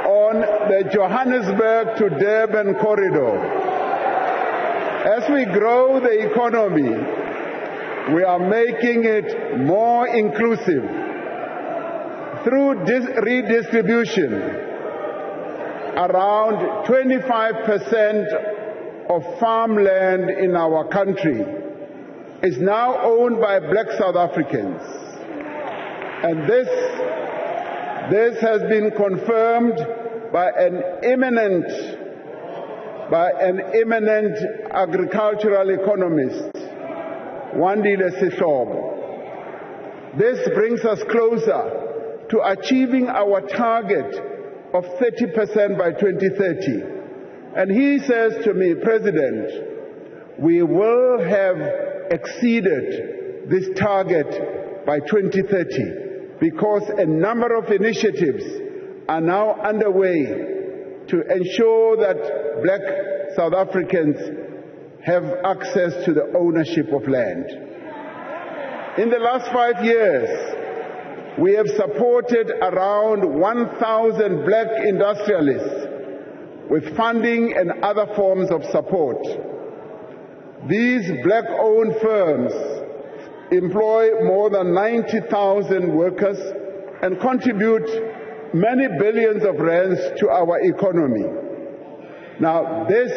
on the Johannesburg to Durban corridor. As we grow the economy, we are making it more inclusive through redistribution. Around 25% of farmland in our country is now owned by black South Africans. And this has been confirmed by an eminent agricultural economist, Wandile Sihlobo. This brings us closer to achieving our target of 30% by 2030. And he says to me, President, we will have exceeded this target by 2030 because a number of initiatives are now underway to ensure that black South Africans have access to the ownership of land. In the last 5 years, we have supported around 1,000 black industrialists with funding and other forms of support. These black-owned firms employ more than 90,000 workers and contribute many billions of rands to our economy. Now, this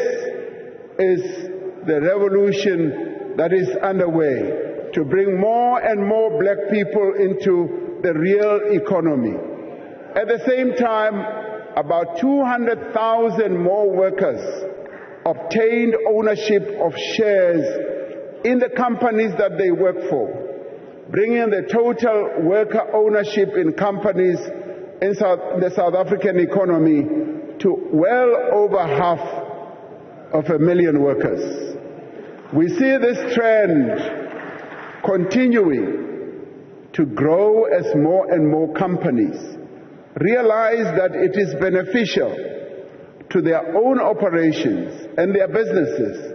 is the revolution that is underway to bring more and more black people into the real economy. At the same time, about 200,000 more workers obtained ownership of shares in the companies that they work for, bringing the total worker ownership in companies in the South African economy to well over 500,000 workers. We see this trend continuing to grow as more and more companies realize that it is beneficial to their own operations and their businesses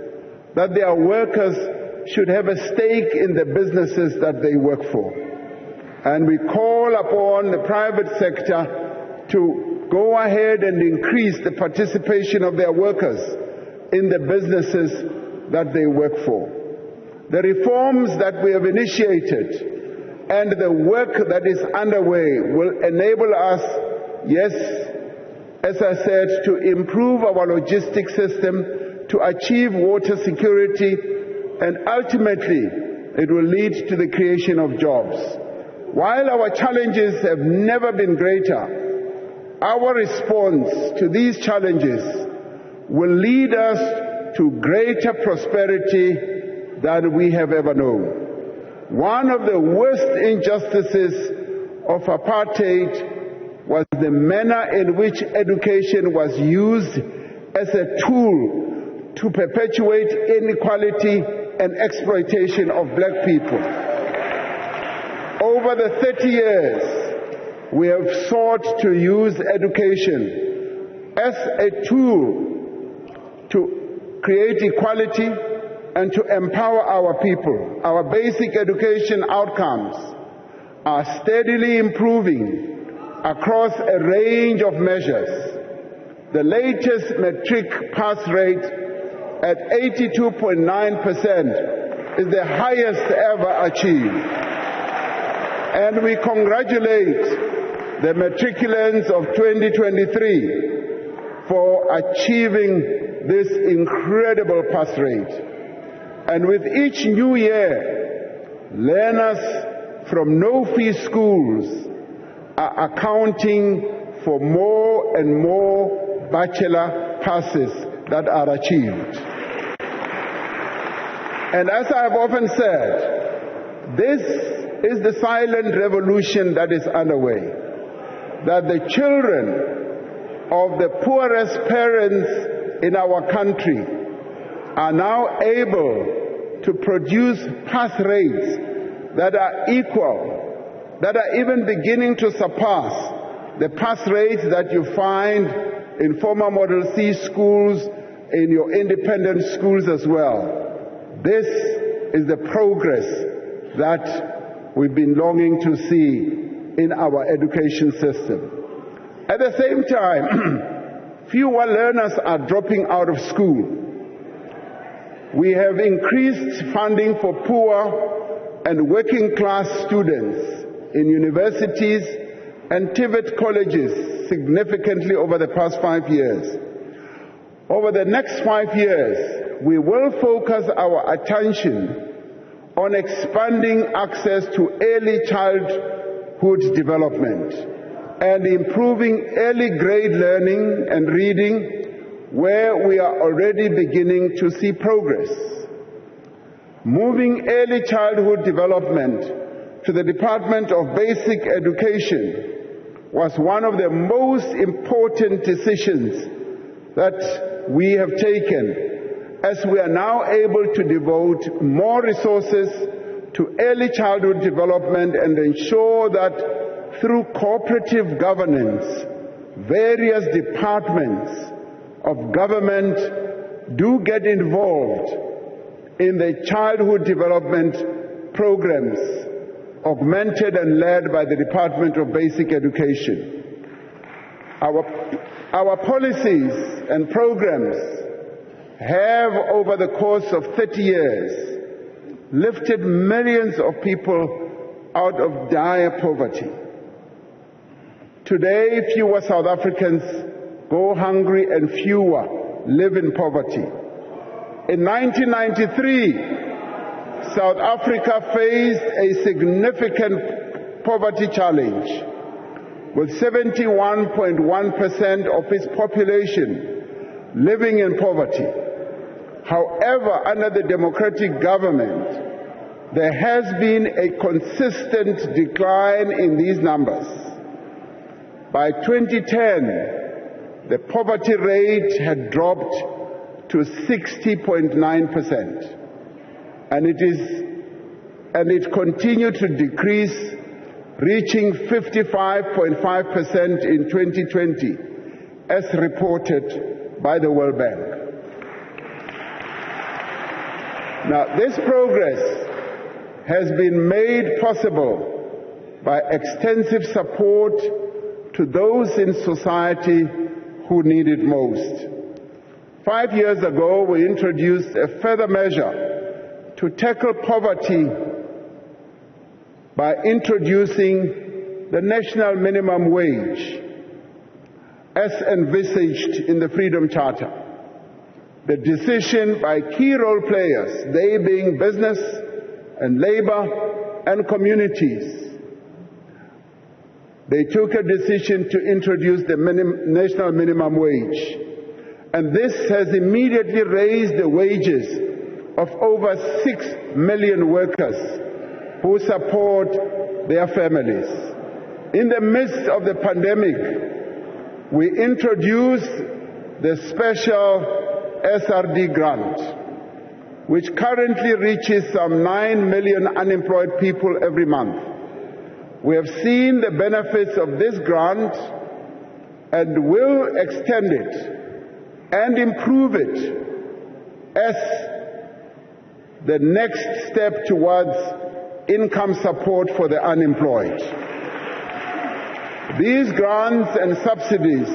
that their workers should have a stake in the businesses that they work for. And we call upon the private sector to go ahead and increase the participation of their workers in the businesses that they work for. The reforms that we have initiated and the work that is underway will enable us, yes, as I said, to improve our logistics system, to achieve water security, and ultimately it will lead to the creation of jobs. While our challenges have never been greater, our response to these challenges will lead us to greater prosperity than we have ever known. One of the worst injustices of apartheid was the manner in which education was used as a tool to perpetuate inequality and exploitation of black people. Over the 30 years, we have sought to use education as a tool to create equality and to empower our people. Our basic education outcomes are steadily improving across a range of measures. The latest matric pass rate at 82.9% is the highest ever achieved. And we congratulate the matriculants of 2023 for achieving this incredible pass rate. And with each new year, learners from no-fee schools are accounting for more and more bachelor passes that are achieved. And as I have often said, this is the silent revolution that is underway, that the children of the poorest parents in our country are now able to produce pass rates that are equal, that are even beginning to surpass the pass rates that you find in former Model C schools, in your independent schools as well. This is the progress that we've been longing to see in our education system. At the same time, fewer learners are dropping out of school. We have increased funding for poor and working class students in universities and TVET colleges significantly over the past 5 years. Over the next 5 years, we will focus our attention on expanding access to early childhood development and improving early grade learning and reading, where we are already beginning to see progress. Moving early childhood development to the Department of Basic Education was one of the most important decisions that we have taken, as we are now able to devote more resources to early childhood development and ensure that through cooperative governance, various departments of government do get involved in the childhood development programs augmented and led by the Department of Basic Education. Our policies and programs have, over the course of 30 years, lifted millions of people out of dire poverty. Today, fewer South Africans go hungry and fewer live in poverty. In 1993, South Africa faced a significant poverty challenge, with 71.1% of its population living in poverty. However, under the democratic government, there has been a consistent decline in these numbers. By 2010, the poverty rate had dropped to 60.9%, and it continued to decrease, reaching 55.5% in 2020, as reported by the World Bank. Now, this progress has been made possible by extensive support to those in society who need it most. 5 years ago, we introduced a further measure to tackle poverty by introducing the national minimum wage as envisaged in the Freedom Charter. The decision by key role players, they being business and labor and communities, they took a decision to introduce the national minimum wage. And this has immediately raised the wages of over 6 million workers who support their families. In the midst of the pandemic, we introduced the special SRD grant, which currently reaches some 9 million unemployed people every month. We have seen the benefits of this grant and will extend it and improve it as the next step towards income support for the unemployed. These grants and subsidies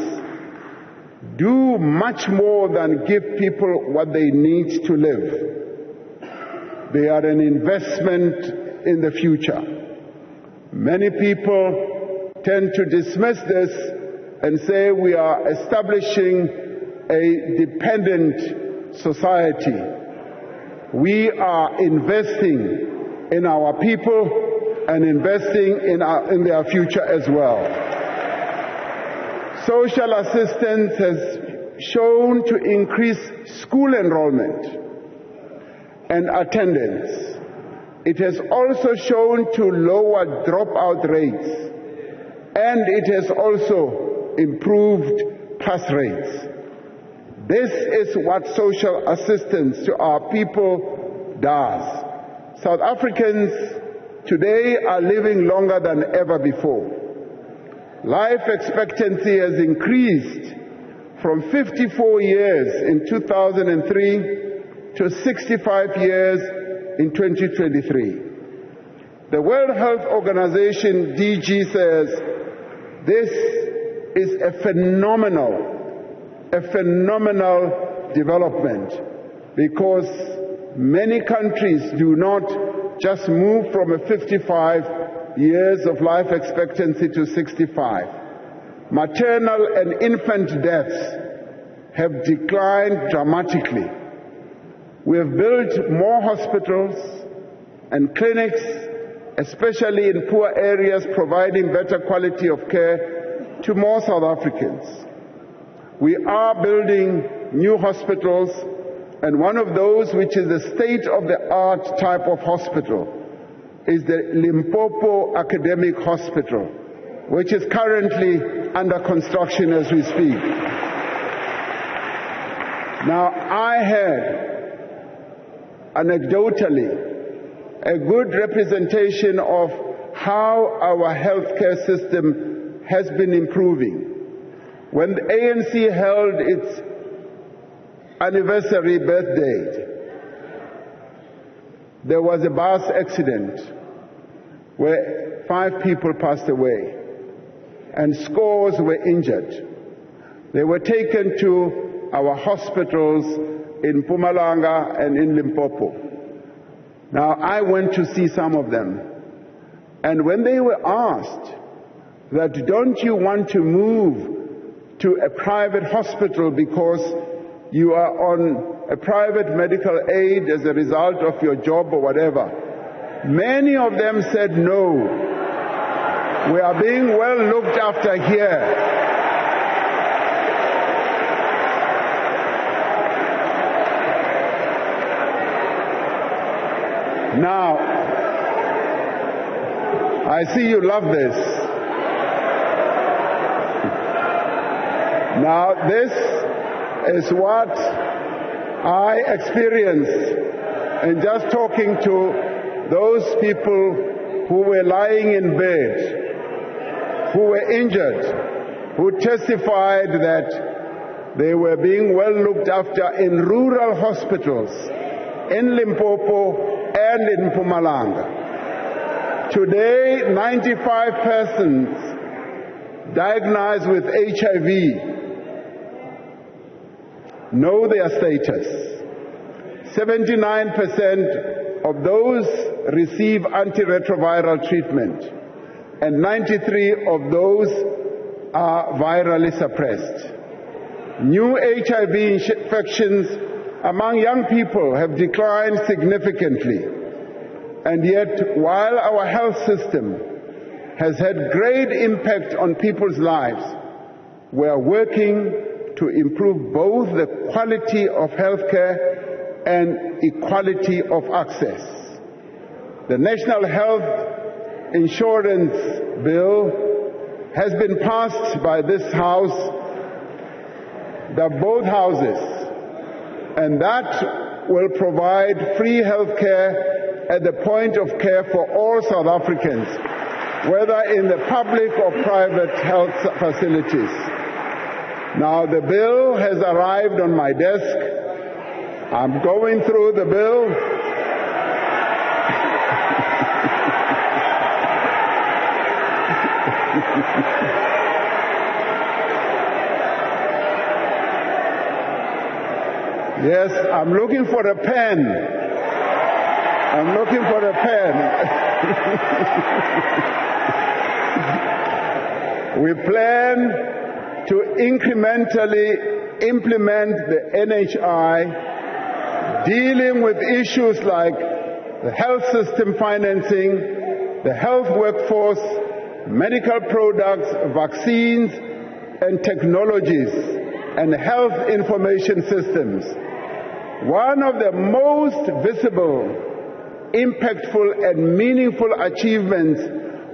do much more than give people what they need to live. They are an investment in the future. Many people tend to dismiss this and say we are establishing a dependent society. We are investing in our people and investing in their future as well. Social assistance has shown to increase school enrollment and attendance. It has also shown to lower dropout rates, and it has also improved pass rates. This is what social assistance to our people does. South Africans today are living longer than ever before. Life expectancy has increased from 54 years in 2003 to 65 years in 2023. The World Health Organization, DG, says this is a phenomenal development, because many countries do not just move from a 55 years of life expectancy to 65. Maternal and infant deaths have declined dramatically. We have built more hospitals and clinics, especially in poor areas, providing better quality of care to more South Africans. We are building new hospitals, and one of those, which is a state-of-the-art type of hospital, is the Limpopo Academic Hospital, which is currently under construction as we speak. Now, I had, anecdotally, a good representation of how our healthcare system has been improving. When the ANC held its anniversary birthday, there was a bus accident where 5 people passed away and scores were injured. They were taken to our hospitals in Mpumalanga and in Limpopo. Now, I went to see some of them, and when they were asked that, don't you want to move to a private hospital because you are on a private medical aid as a result of your job or whatever, many of them said no. We are being well looked after here. Now, I see you love this. Now, this is what I experienced in just talking to those people who were lying in bed, who were injured, who testified that they were being well looked after in rural hospitals in Limpopo and in Mpumalanga. Today, 95 persons diagnosed with HIV know their status. 79% of those receive antiretroviral treatment, and 93 of those are virally suppressed. New HIV infections among young people have declined significantly, and yet while our health system has had great impact on people's lives, we are working to improve both the quality of healthcare and equality of access. The National Health Insurance Bill has been passed by this House, both houses, and that will provide free health care at the point of care for all South Africans, whether in the public or private health facilities. Now, the bill has arrived on my desk. I'm going through the bill. Yes, I'm looking for a pen. I'm looking for a pen. We plan to incrementally implement the NHI, dealing with issues like the health system financing, the health workforce, medical products, vaccines and technologies, and health information systems. One of the most visible, impactful and meaningful achievements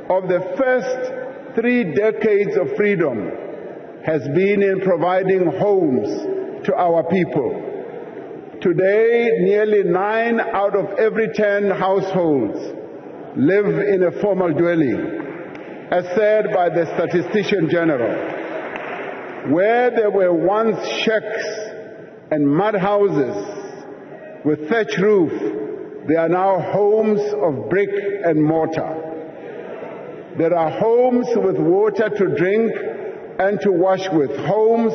of the first 3 decades of freedom has been in providing homes to our people. Today, nearly 9 out of every 10 households live in a formal dwelling, as said by the Statistician General. Where there were once shacks and mud houses with thatch roof, they are now homes of brick and mortar. There are homes with water to drink and to wash with, homes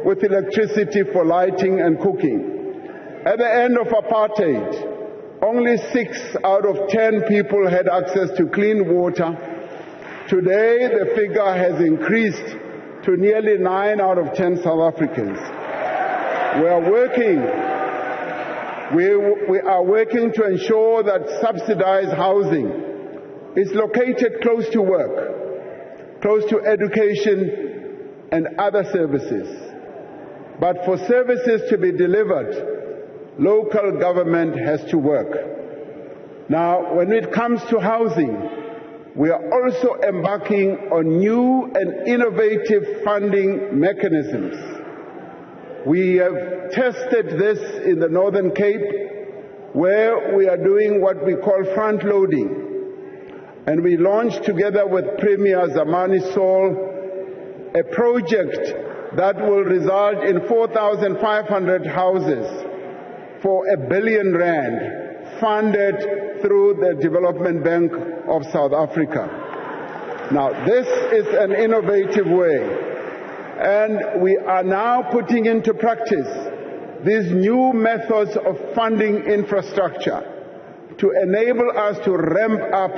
with electricity for lighting and cooking. At the end of apartheid, only 6 out of 10 people had access to clean water. Today, the figure has increased to nearly 9 out of 10 South Africans. We are working to ensure that subsidized housing is located close to work, close to education and other services. But for services to be delivered, local government has to work. Now, when it comes to housing, we are also embarking on new and innovative funding mechanisms. We have tested this in the Northern Cape, where we are doing what we call front-loading. And we launched together with Premier Zamani Sol a project that will result in 4,500 houses for R1 billion funded through the Development Bank of South Africa. Now, this is an innovative way, and we are now putting into practice these new methods of funding infrastructure to enable us to ramp up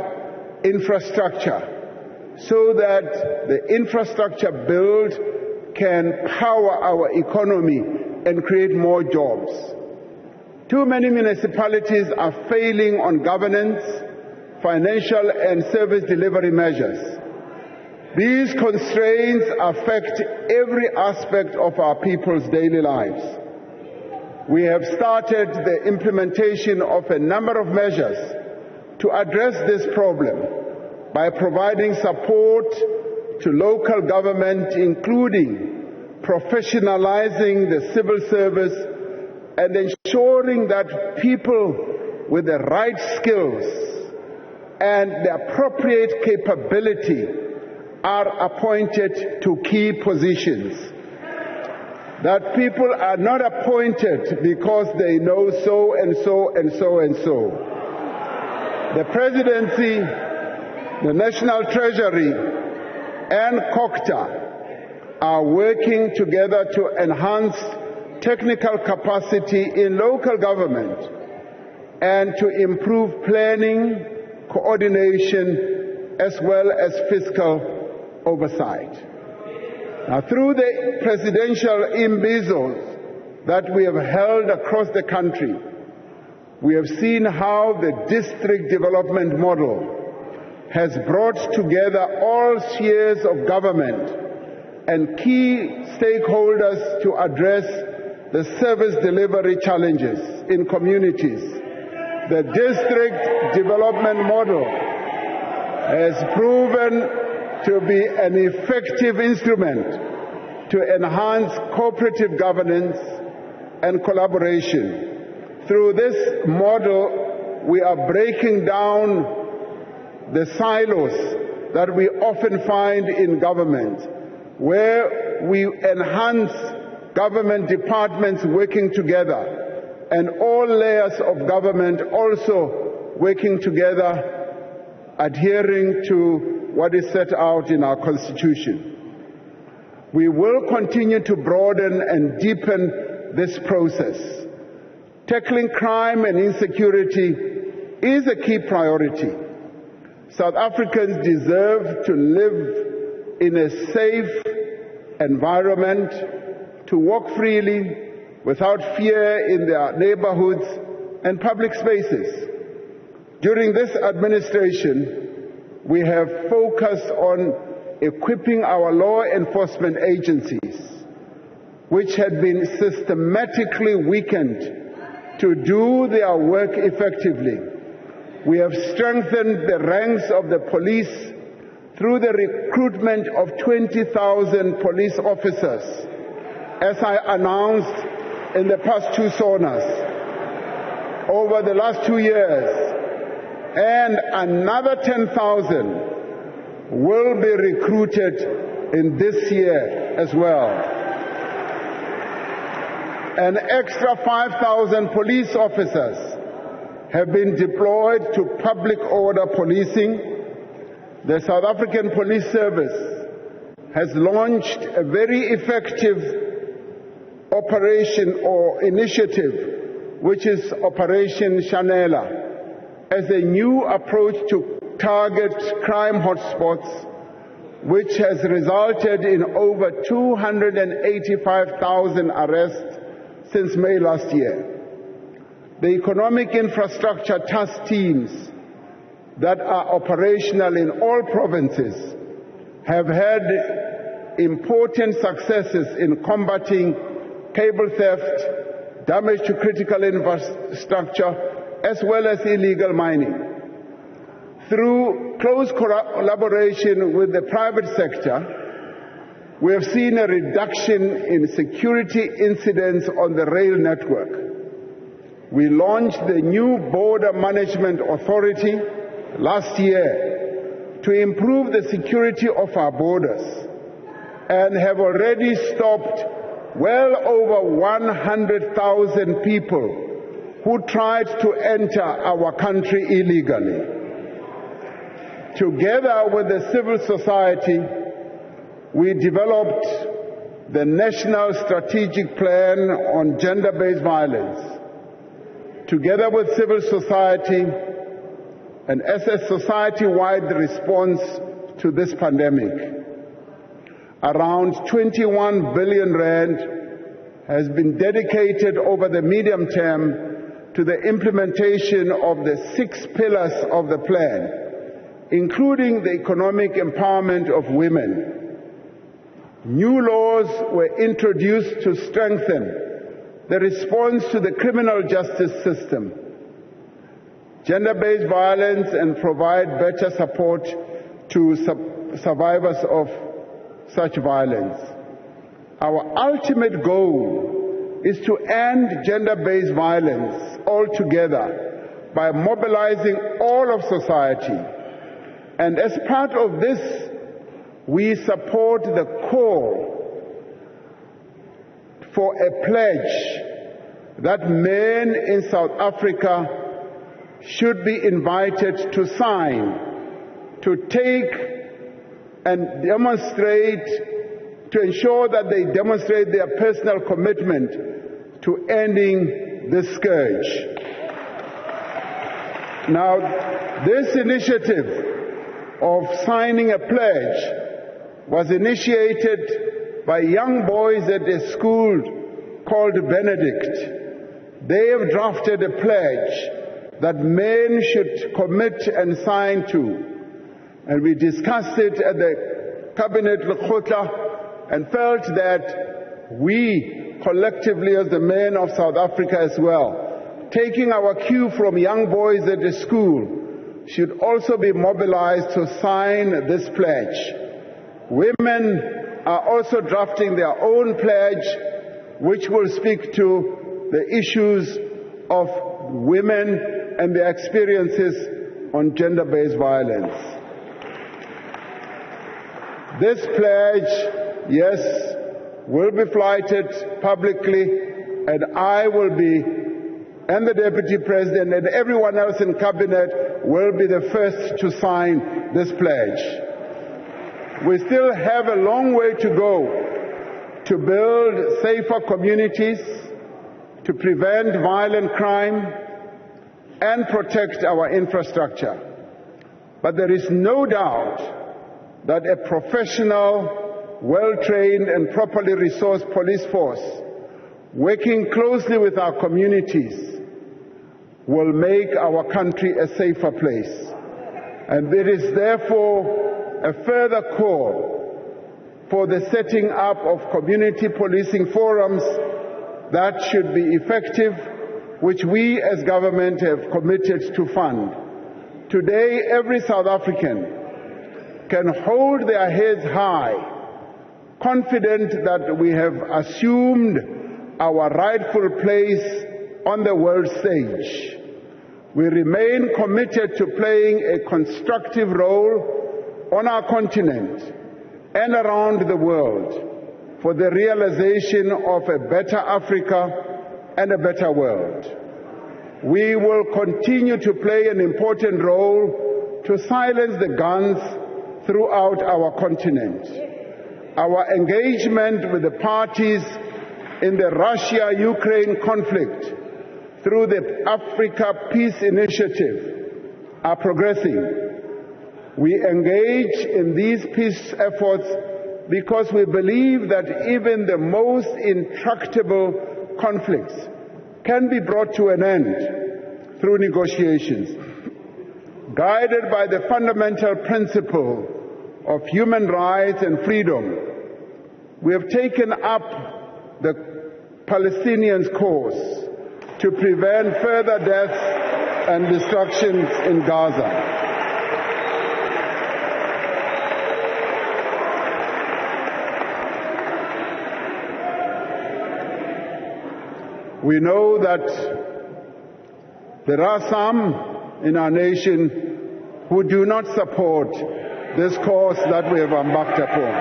infrastructure so that the infrastructure build can power our economy and create more jobs. Too many municipalities are failing on governance, financial and service delivery measures. These constraints affect every aspect of our people's daily lives. We have started the implementation of a number of measures to address this problem by providing support to local government, including professionalizing the civil service and ensuring that people with the right skills and the appropriate capability are appointed to key positions. That people are not appointed because they know so and so and so and so. The Presidency, the National Treasury, and COCTA are working together to enhance technical capacity in local government and to improve planning, coordination, as well as fiscal oversight. Now, through the presidential imbizos that we have held across the country, we have seen how the district development model has brought together all spheres of government and key stakeholders to address the service delivery challenges in communities. The district development model has proven to be an effective instrument to enhance cooperative governance and collaboration. Through this model, we are breaking down the silos that we often find in government, where we enhance government departments working together and all layers of government also working together, adhering to what is set out in our Constitution. We will continue to broaden and deepen this process. Tackling crime and insecurity is a key priority. South Africans deserve to live in a safe environment, to walk freely without fear in their neighborhoods and public spaces. During this administration, we have focused on equipping our law enforcement agencies, which had been systematically weakened, to do their work effectively. We have strengthened the ranks of the police through the recruitment of 20,000 police officers, as I announced in the past two SONAs over the last 2 years, and another 10,000 will be recruited in this year as well. An extra 5,000 police officers have been deployed to public order policing. The South African Police Service has launched a very effective operation or initiative, which is Operation Shanela, as a new approach to target crime hotspots, which has resulted in over 285,000 arrests since May last year. The economic infrastructure task teams that are operational in all provinces have had important successes in combating cable theft, damage to critical infrastructure, as well as illegal mining. Through close collaboration with the private sector, we have seen a reduction in security incidents on the rail network. We launched the new Border Management Authority last year to improve the security of our borders, and have already stopped well over 100,000 people who tried to enter our country illegally. Together with the civil society, we developed the National Strategic Plan on Gender-Based Violence. Together with civil society and as a society-wide response to this pandemic, around 21 billion rand has been dedicated over the medium term to the implementation of the 6 pillars of the plan, including the economic empowerment of women. New laws were introduced to strengthen the response to the criminal justice system, gender-based violence, and provide better support to survivors of such violence. Our ultimate goal is to end gender-based violence altogether by mobilizing all of society. And as part of this, we support the call for a pledge that men in South Africa should be invited to sign, to take and demonstrate, to ensure that they demonstrate their personal commitment to ending this scourge. Now, this initiative of signing a pledge was initiated by young boys at a school called Benedict. They have drafted a pledge that men should commit and sign to. And we discussed it at the Cabinet Lekgotla and felt that we collectively as the men of South Africa as well, taking our cue from young boys at the school, should also be mobilized to sign this pledge. Women are also drafting their own pledge, which will speak to the issues of women and their experiences on gender-based violence. This pledge, yes, will be flighted publicly, and I will be, and the Deputy President and everyone else in Cabinet will be the first to sign this pledge. We still have a long way to go to build safer communities, to prevent violent crime, and protect our infrastructure. But there is no doubt that a professional, well-trained and properly resourced police force working closely with our communities will make our country a safer place. And it is therefore a further call for the setting up of community policing forums that should be effective, which we as government have committed to fund. Today, every South African can hold their heads high, confident that we have assumed our rightful place on the world stage. We remain committed to playing a constructive role on our continent and around the world for the realization of a better Africa and a better world. We will continue to play an important role to silence the guns throughout our continent. Our engagement with the parties in the Russia-Ukraine conflict through the Africa Peace Initiative are progressing. We engage in these peace efforts because we believe that even the most intractable conflicts can be brought to an end through negotiations. Guided by the fundamental principle of human rights and freedom, we have taken up the Palestinians' cause to prevent further deaths and destructions in Gaza. We know that there are some in our nation who do not support this course that we have embarked upon.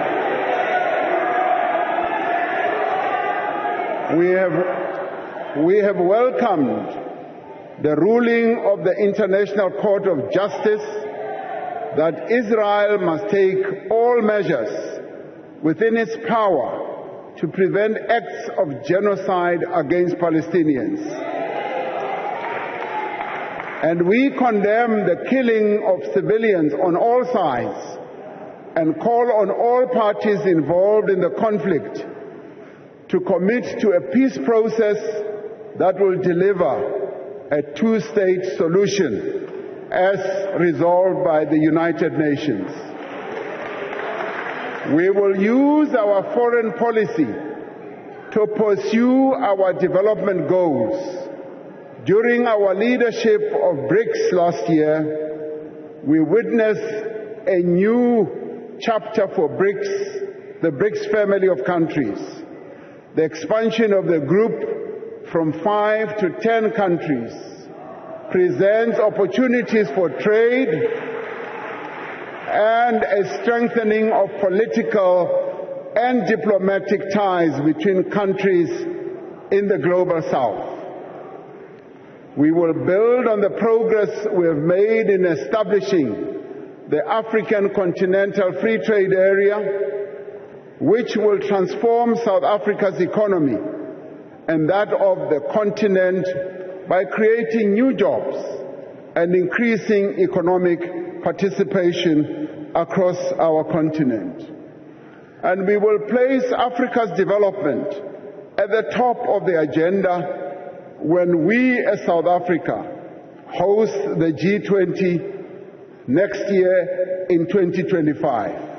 We have welcomed the ruling of the International Court of Justice that Israel must take all measures within its power to prevent acts of genocide against Palestinians. And we condemn the killing of civilians on all sides and call on all parties involved in the conflict to commit to a peace process that will deliver a two-state solution as resolved by the United Nations. We will use our foreign policy to pursue our development goals. During our leadership of BRICS last year, we witnessed a new chapter for BRICS, the BRICS family of countries. The expansion of the group from 5 to 10 countries presents opportunities for trade and a strengthening of political and diplomatic ties between countries in the global south. We will build on the progress we have made in establishing the African Continental Free Trade Area, which will transform South Africa's economy and that of the continent by creating new jobs and increasing economic participation across our continent. And we will place Africa's development at the top of the agenda when we as South Africa host the G20 next year in 2025.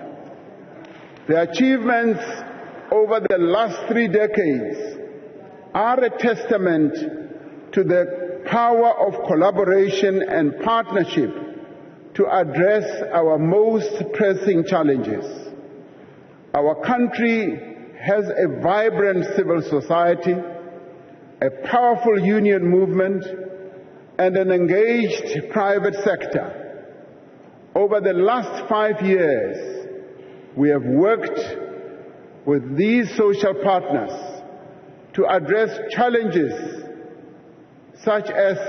The achievements over the last 3 decades are a testament to the power of collaboration and partnership to address our most pressing challenges. Our country has a vibrant civil society, a powerful union movement, and an engaged private sector. Over the last 5 years, we have worked with these social partners to address challenges such as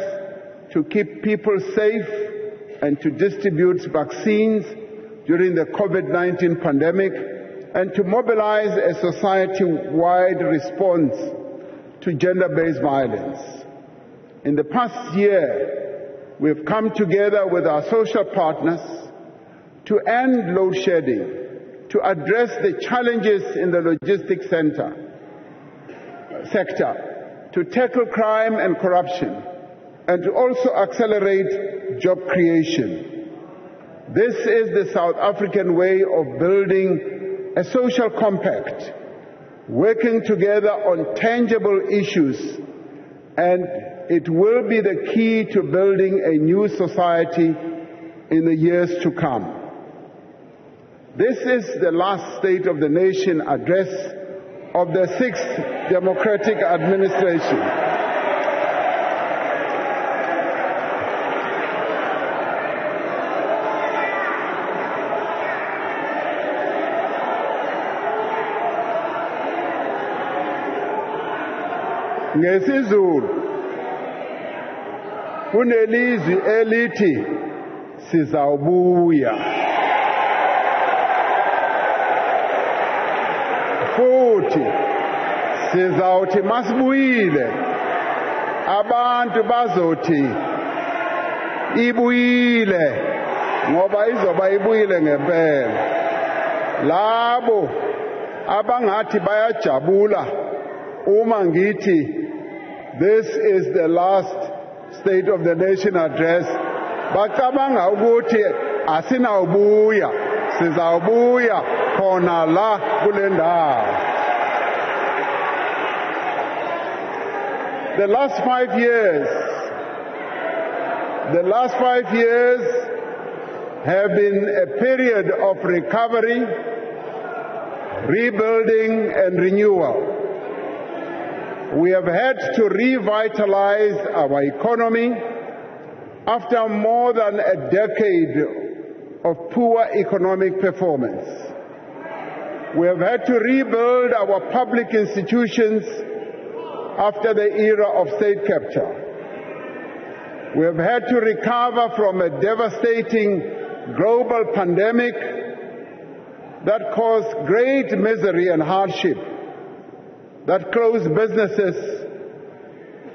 to keep people safe and to distribute vaccines during the COVID-19 pandemic, and to mobilize a society-wide response to gender-based violence. In the past year, we have come together with our social partners to end load shedding, to address the challenges in the logistics sector, to tackle crime and corruption, and to also accelerate job creation. This is the South African way of building a social compact, working together on tangible issues, and it will be the key to building a new society in the years to come. This is the last State of the Nation address of the 6th Democratic Administration. NgesiZulu kunelizwi elithi sizawubuya, futhi sizawuthi masibuyile abantu bazothi ibuyile, ngoba izoba ibuyile ngempela. Labo abangathi bayajabula uma ngithi this is the last State of the Nation address, bacabanga ukuthi asinawubuya, sizawubuya khona la kule ndawo. The last 5 years have been a period of recovery, rebuilding, and renewal. We have had to revitalize our economy after more than a decade of poor economic performance. We have had to rebuild our public institutions after the era of state capture. We have had to recover from a devastating global pandemic that caused great misery and hardship, that closed businesses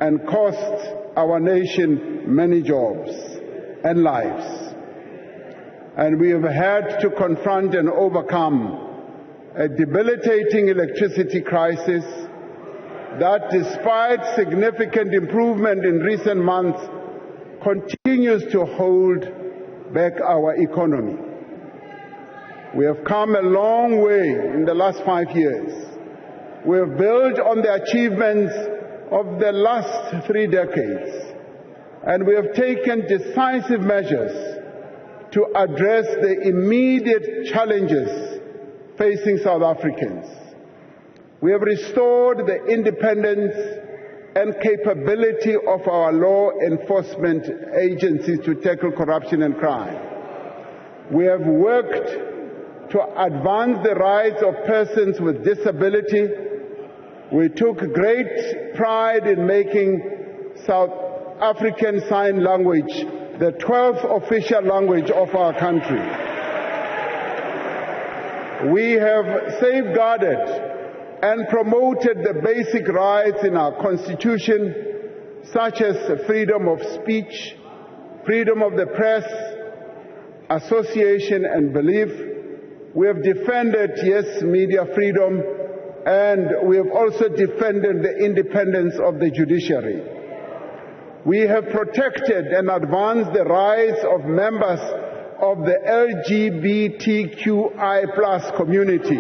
and cost our nation many jobs and lives. And we have had to confront and overcome a debilitating electricity crisis that, despite significant improvement in recent months, continues to hold back our economy. We have come a long way in the last 5 years. We have built on the achievements of the last 3 decades, and we have taken decisive measures to address the immediate challenges facing South Africans. We have restored the independence and capability of our law enforcement agencies to tackle corruption and crime. We have worked to advance the rights of persons with disability. We took great pride in making South African Sign Language the 12th official language of our country. We have safeguarded and promoted the basic rights in our Constitution, such as freedom of speech, freedom of the press, association and belief. We have defended, yes, media freedom, and we have also defended the independence of the judiciary. We have protected and advanced the rights of members of the LGBTQI+ community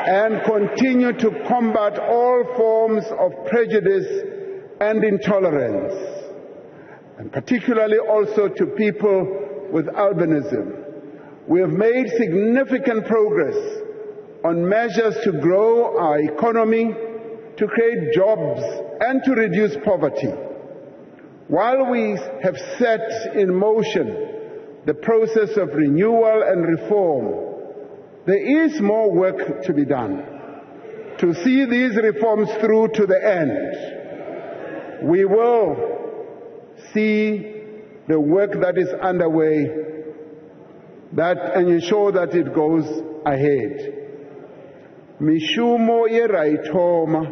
and continue to combat all forms of prejudice and intolerance, and particularly also to people with albinism. we have made significant progress on measures to grow our economy, to create jobs, and to reduce poverty. While we have set in motion the process of renewal and reform, there is more work to be done to see these reforms through to the end. We will see the work that is underway and ensure that it goes ahead. Mishumo yeraithoma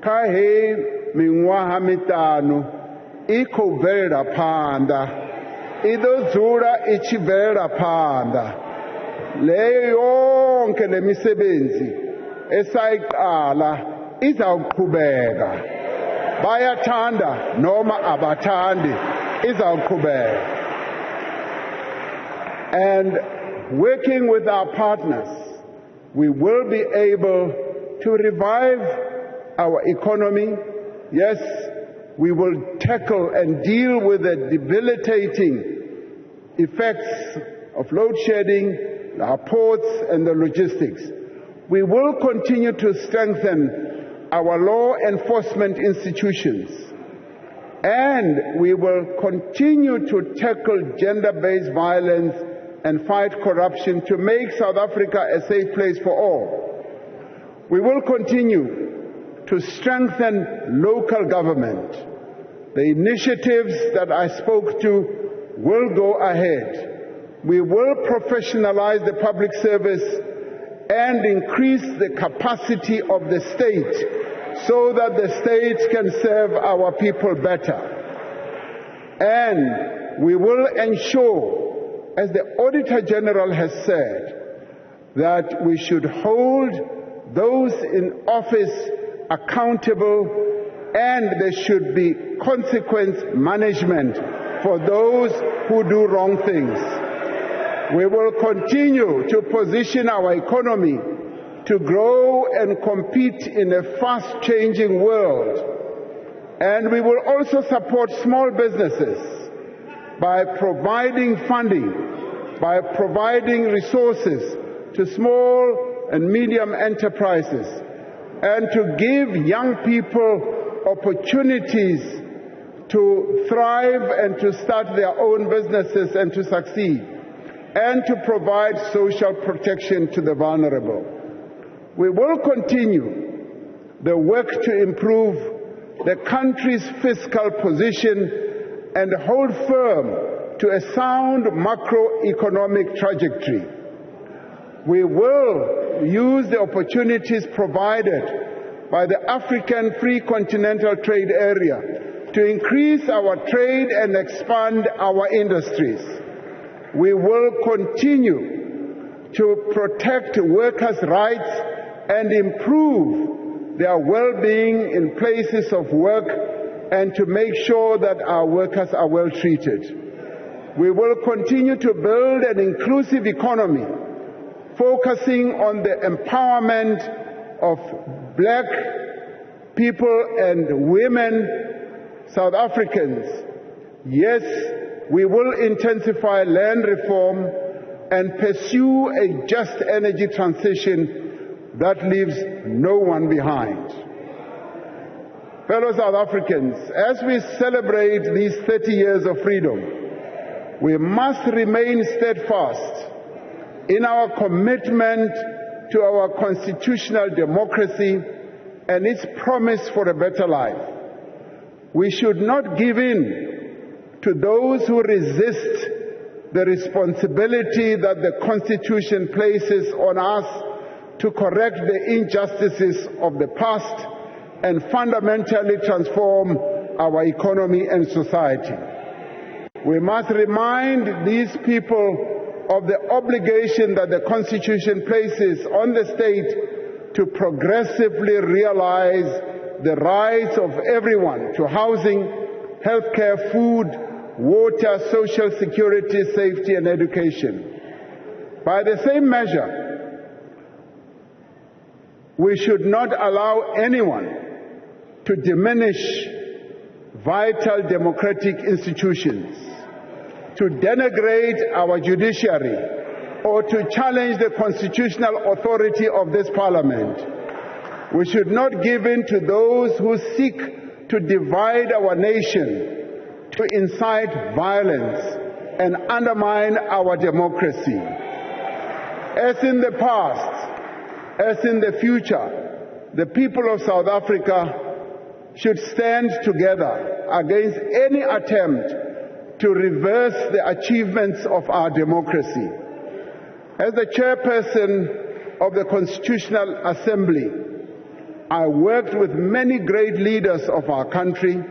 kahe mingwaha mitano iko bvelera phanḓa idodzula ichibvelera phanḓa leyo yonke lemisebenzi esayiqala izawuqhubeka bayathanda noma abathandi izawuqhubeka. And working with our partners, we will be able to revive our economy. Yes, we will tackle and deal with the debilitating effects of load shedding, our ports and the logistics. We will continue to strengthen our law enforcement institutions, and we will continue to tackle gender-based violence and fight corruption to make South Africa a safe place for all. We will continue to strengthen local government. The initiatives that I spoke to will go ahead. We will professionalize the public service and increase the capacity of the state so that the state can serve our people better. And we will ensure, as the Auditor General has said, that we should hold those in office accountable, and there should be consequence management for those who do wrong things. We will continue to position our economy to grow and compete in a fast-changing world. And we will also support small businesses by providing funding, by providing resources to small and medium enterprises, and to give young people opportunities to thrive and to start their own businesses and to succeed, and to provide social protection to the vulnerable. We will continue the work to improve the country's fiscal position and hold firm to a sound macroeconomic trajectory. We will use the opportunities provided by the African Free Continental Trade Area to increase our trade and expand our industries. We will continue to protect workers' rights and improve their well-being in places of work, and to make sure that our workers are well treated. We will continue to build an inclusive economy, focusing on the empowerment of black people and women, South Africans. Yes, we will intensify land reform and pursue a just energy transition that leaves no one behind. Fellow South Africans, as we celebrate these 30 years of freedom, we must remain steadfast in our commitment to our constitutional democracy and its promise for a better life. We should not give in to those who resist the responsibility that the Constitution places on us to correct the injustices of the past and fundamentally transform our economy and society. We must remind these people of the obligation that the Constitution places on the state to progressively realize the rights of everyone to housing, healthcare, food, water, social security, safety, and education. By the same measure, we should not allow anyone to diminish vital democratic institutions, to denigrate our judiciary, or to challenge the constitutional authority of this Parliament. We should not give in to those who seek to divide our nation, to incite violence and undermine our democracy. As in the past, as in the future, the people of South Africa should stand together against any attempt to reverse the achievements of our democracy. As the chairperson of the Constitutional Assembly, I worked with many great leaders of our country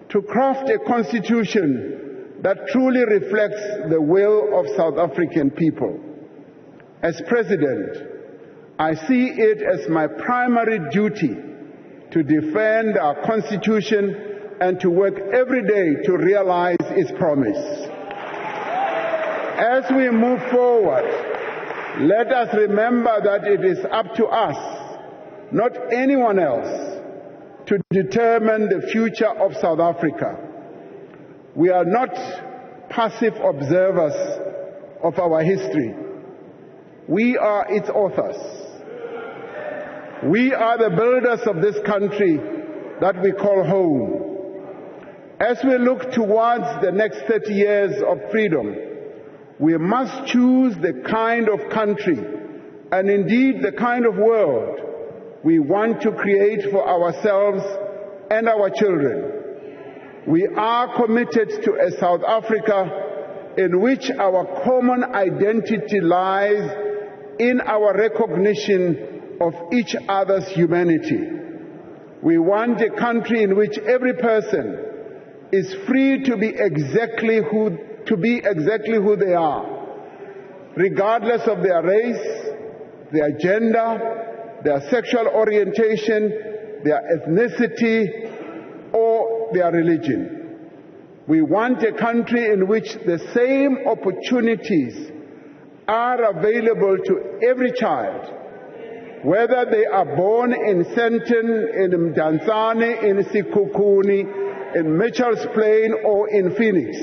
to craft a constitution that truly reflects the will of South African people. As President, I see it as my primary duty to defend our Constitution and to work every day to realize its promise. As we move forward, let us remember that it is up to us, not anyone else, to determine the future of South Africa. We are not passive observers of our history. We are its authors. We are the builders of this country that we call home. As we look towards the next 30 years of freedom, we must choose the kind of country and indeed the kind of world we want to create for ourselves and our children. We are committed to a South Africa in which our common identity lies in our recognition of each other's humanity. We want a country in which every person is free to be exactly who they are, regardless of their race, their gender, their sexual orientation, their ethnicity, or their religion. We want a country in which the same opportunities are available to every child, whether they are born in Sandton, in Mdantsane, in Sekhukhune, in Mitchell's Plain, or in Phoenix.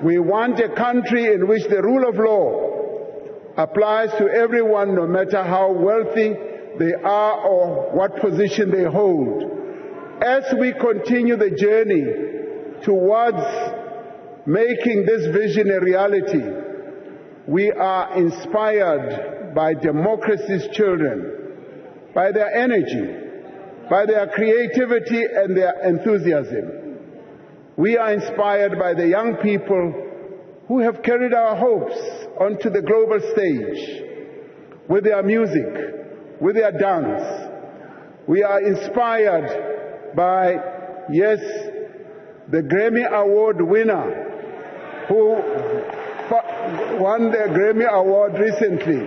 We want a country in which the rule of law applies to everyone, no matter how wealthy they are or what position they hold. As we continue the journey towards making this vision a reality, we are inspired by democracy's children, by their energy, by their creativity and their enthusiasm. We are inspired by the young people who have carried our hopes onto the global stage with their music, with their dance. We are inspired by, yes, the Grammy Award winner who won the Grammy Award recently,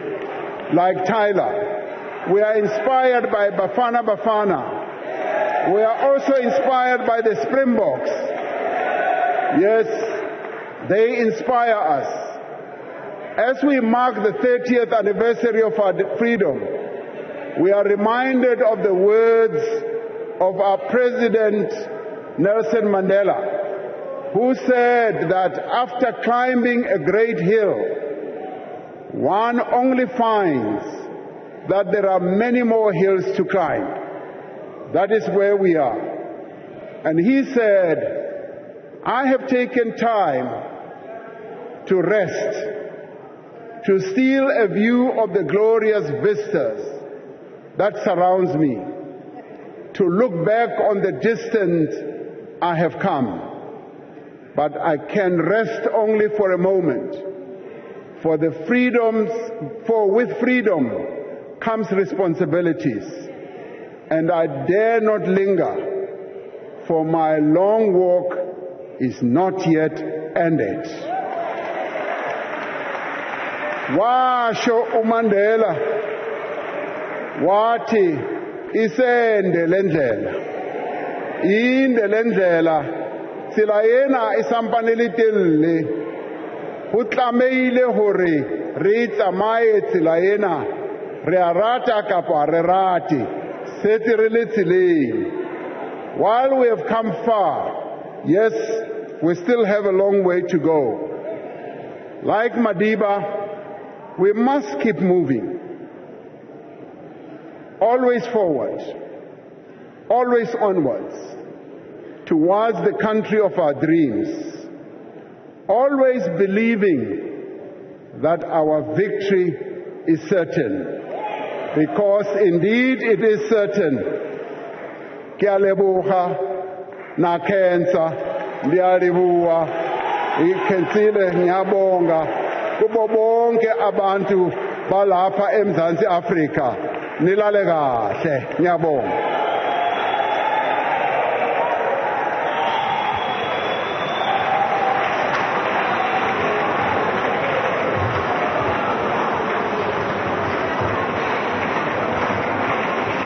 like Tyler. We are inspired by Bafana Bafana. We are also inspired by the Springboks. Yes, they inspire us. As we mark the 30th anniversary of our freedom, we are reminded of the words of our President Nelson Mandela, who said that after climbing a great hill, one only finds that there are many more hills to climb. That is where we are. And he said, I have taken time to rest, to steal a view of the glorious vistas that surrounds me, to look back on the distance I have come. But I can rest only for a moment, for with freedom comes responsibilities, and I dare not linger, for my long walk is not yet ended. Washo uMandela wathi isende lendlela, inde lendlela tsela ena e sampane le telle, ho tlameile hore re tsamaye tsela ena, re a rata kapa re rate, setse re le tseleng. While we have come far, yes, we still have a long way to go. Like Madiba, We must keep moving. Always forward. Always onwards. Towards the country of our dreams. Always believing that our victory is certain. Because indeed it is certain. Kyalebuha na kensa ndiyalibuwa ikhensile ngiyabonga kubo bonke abantu balapha eMzansi Afrika nilale kahle ngiyabonga.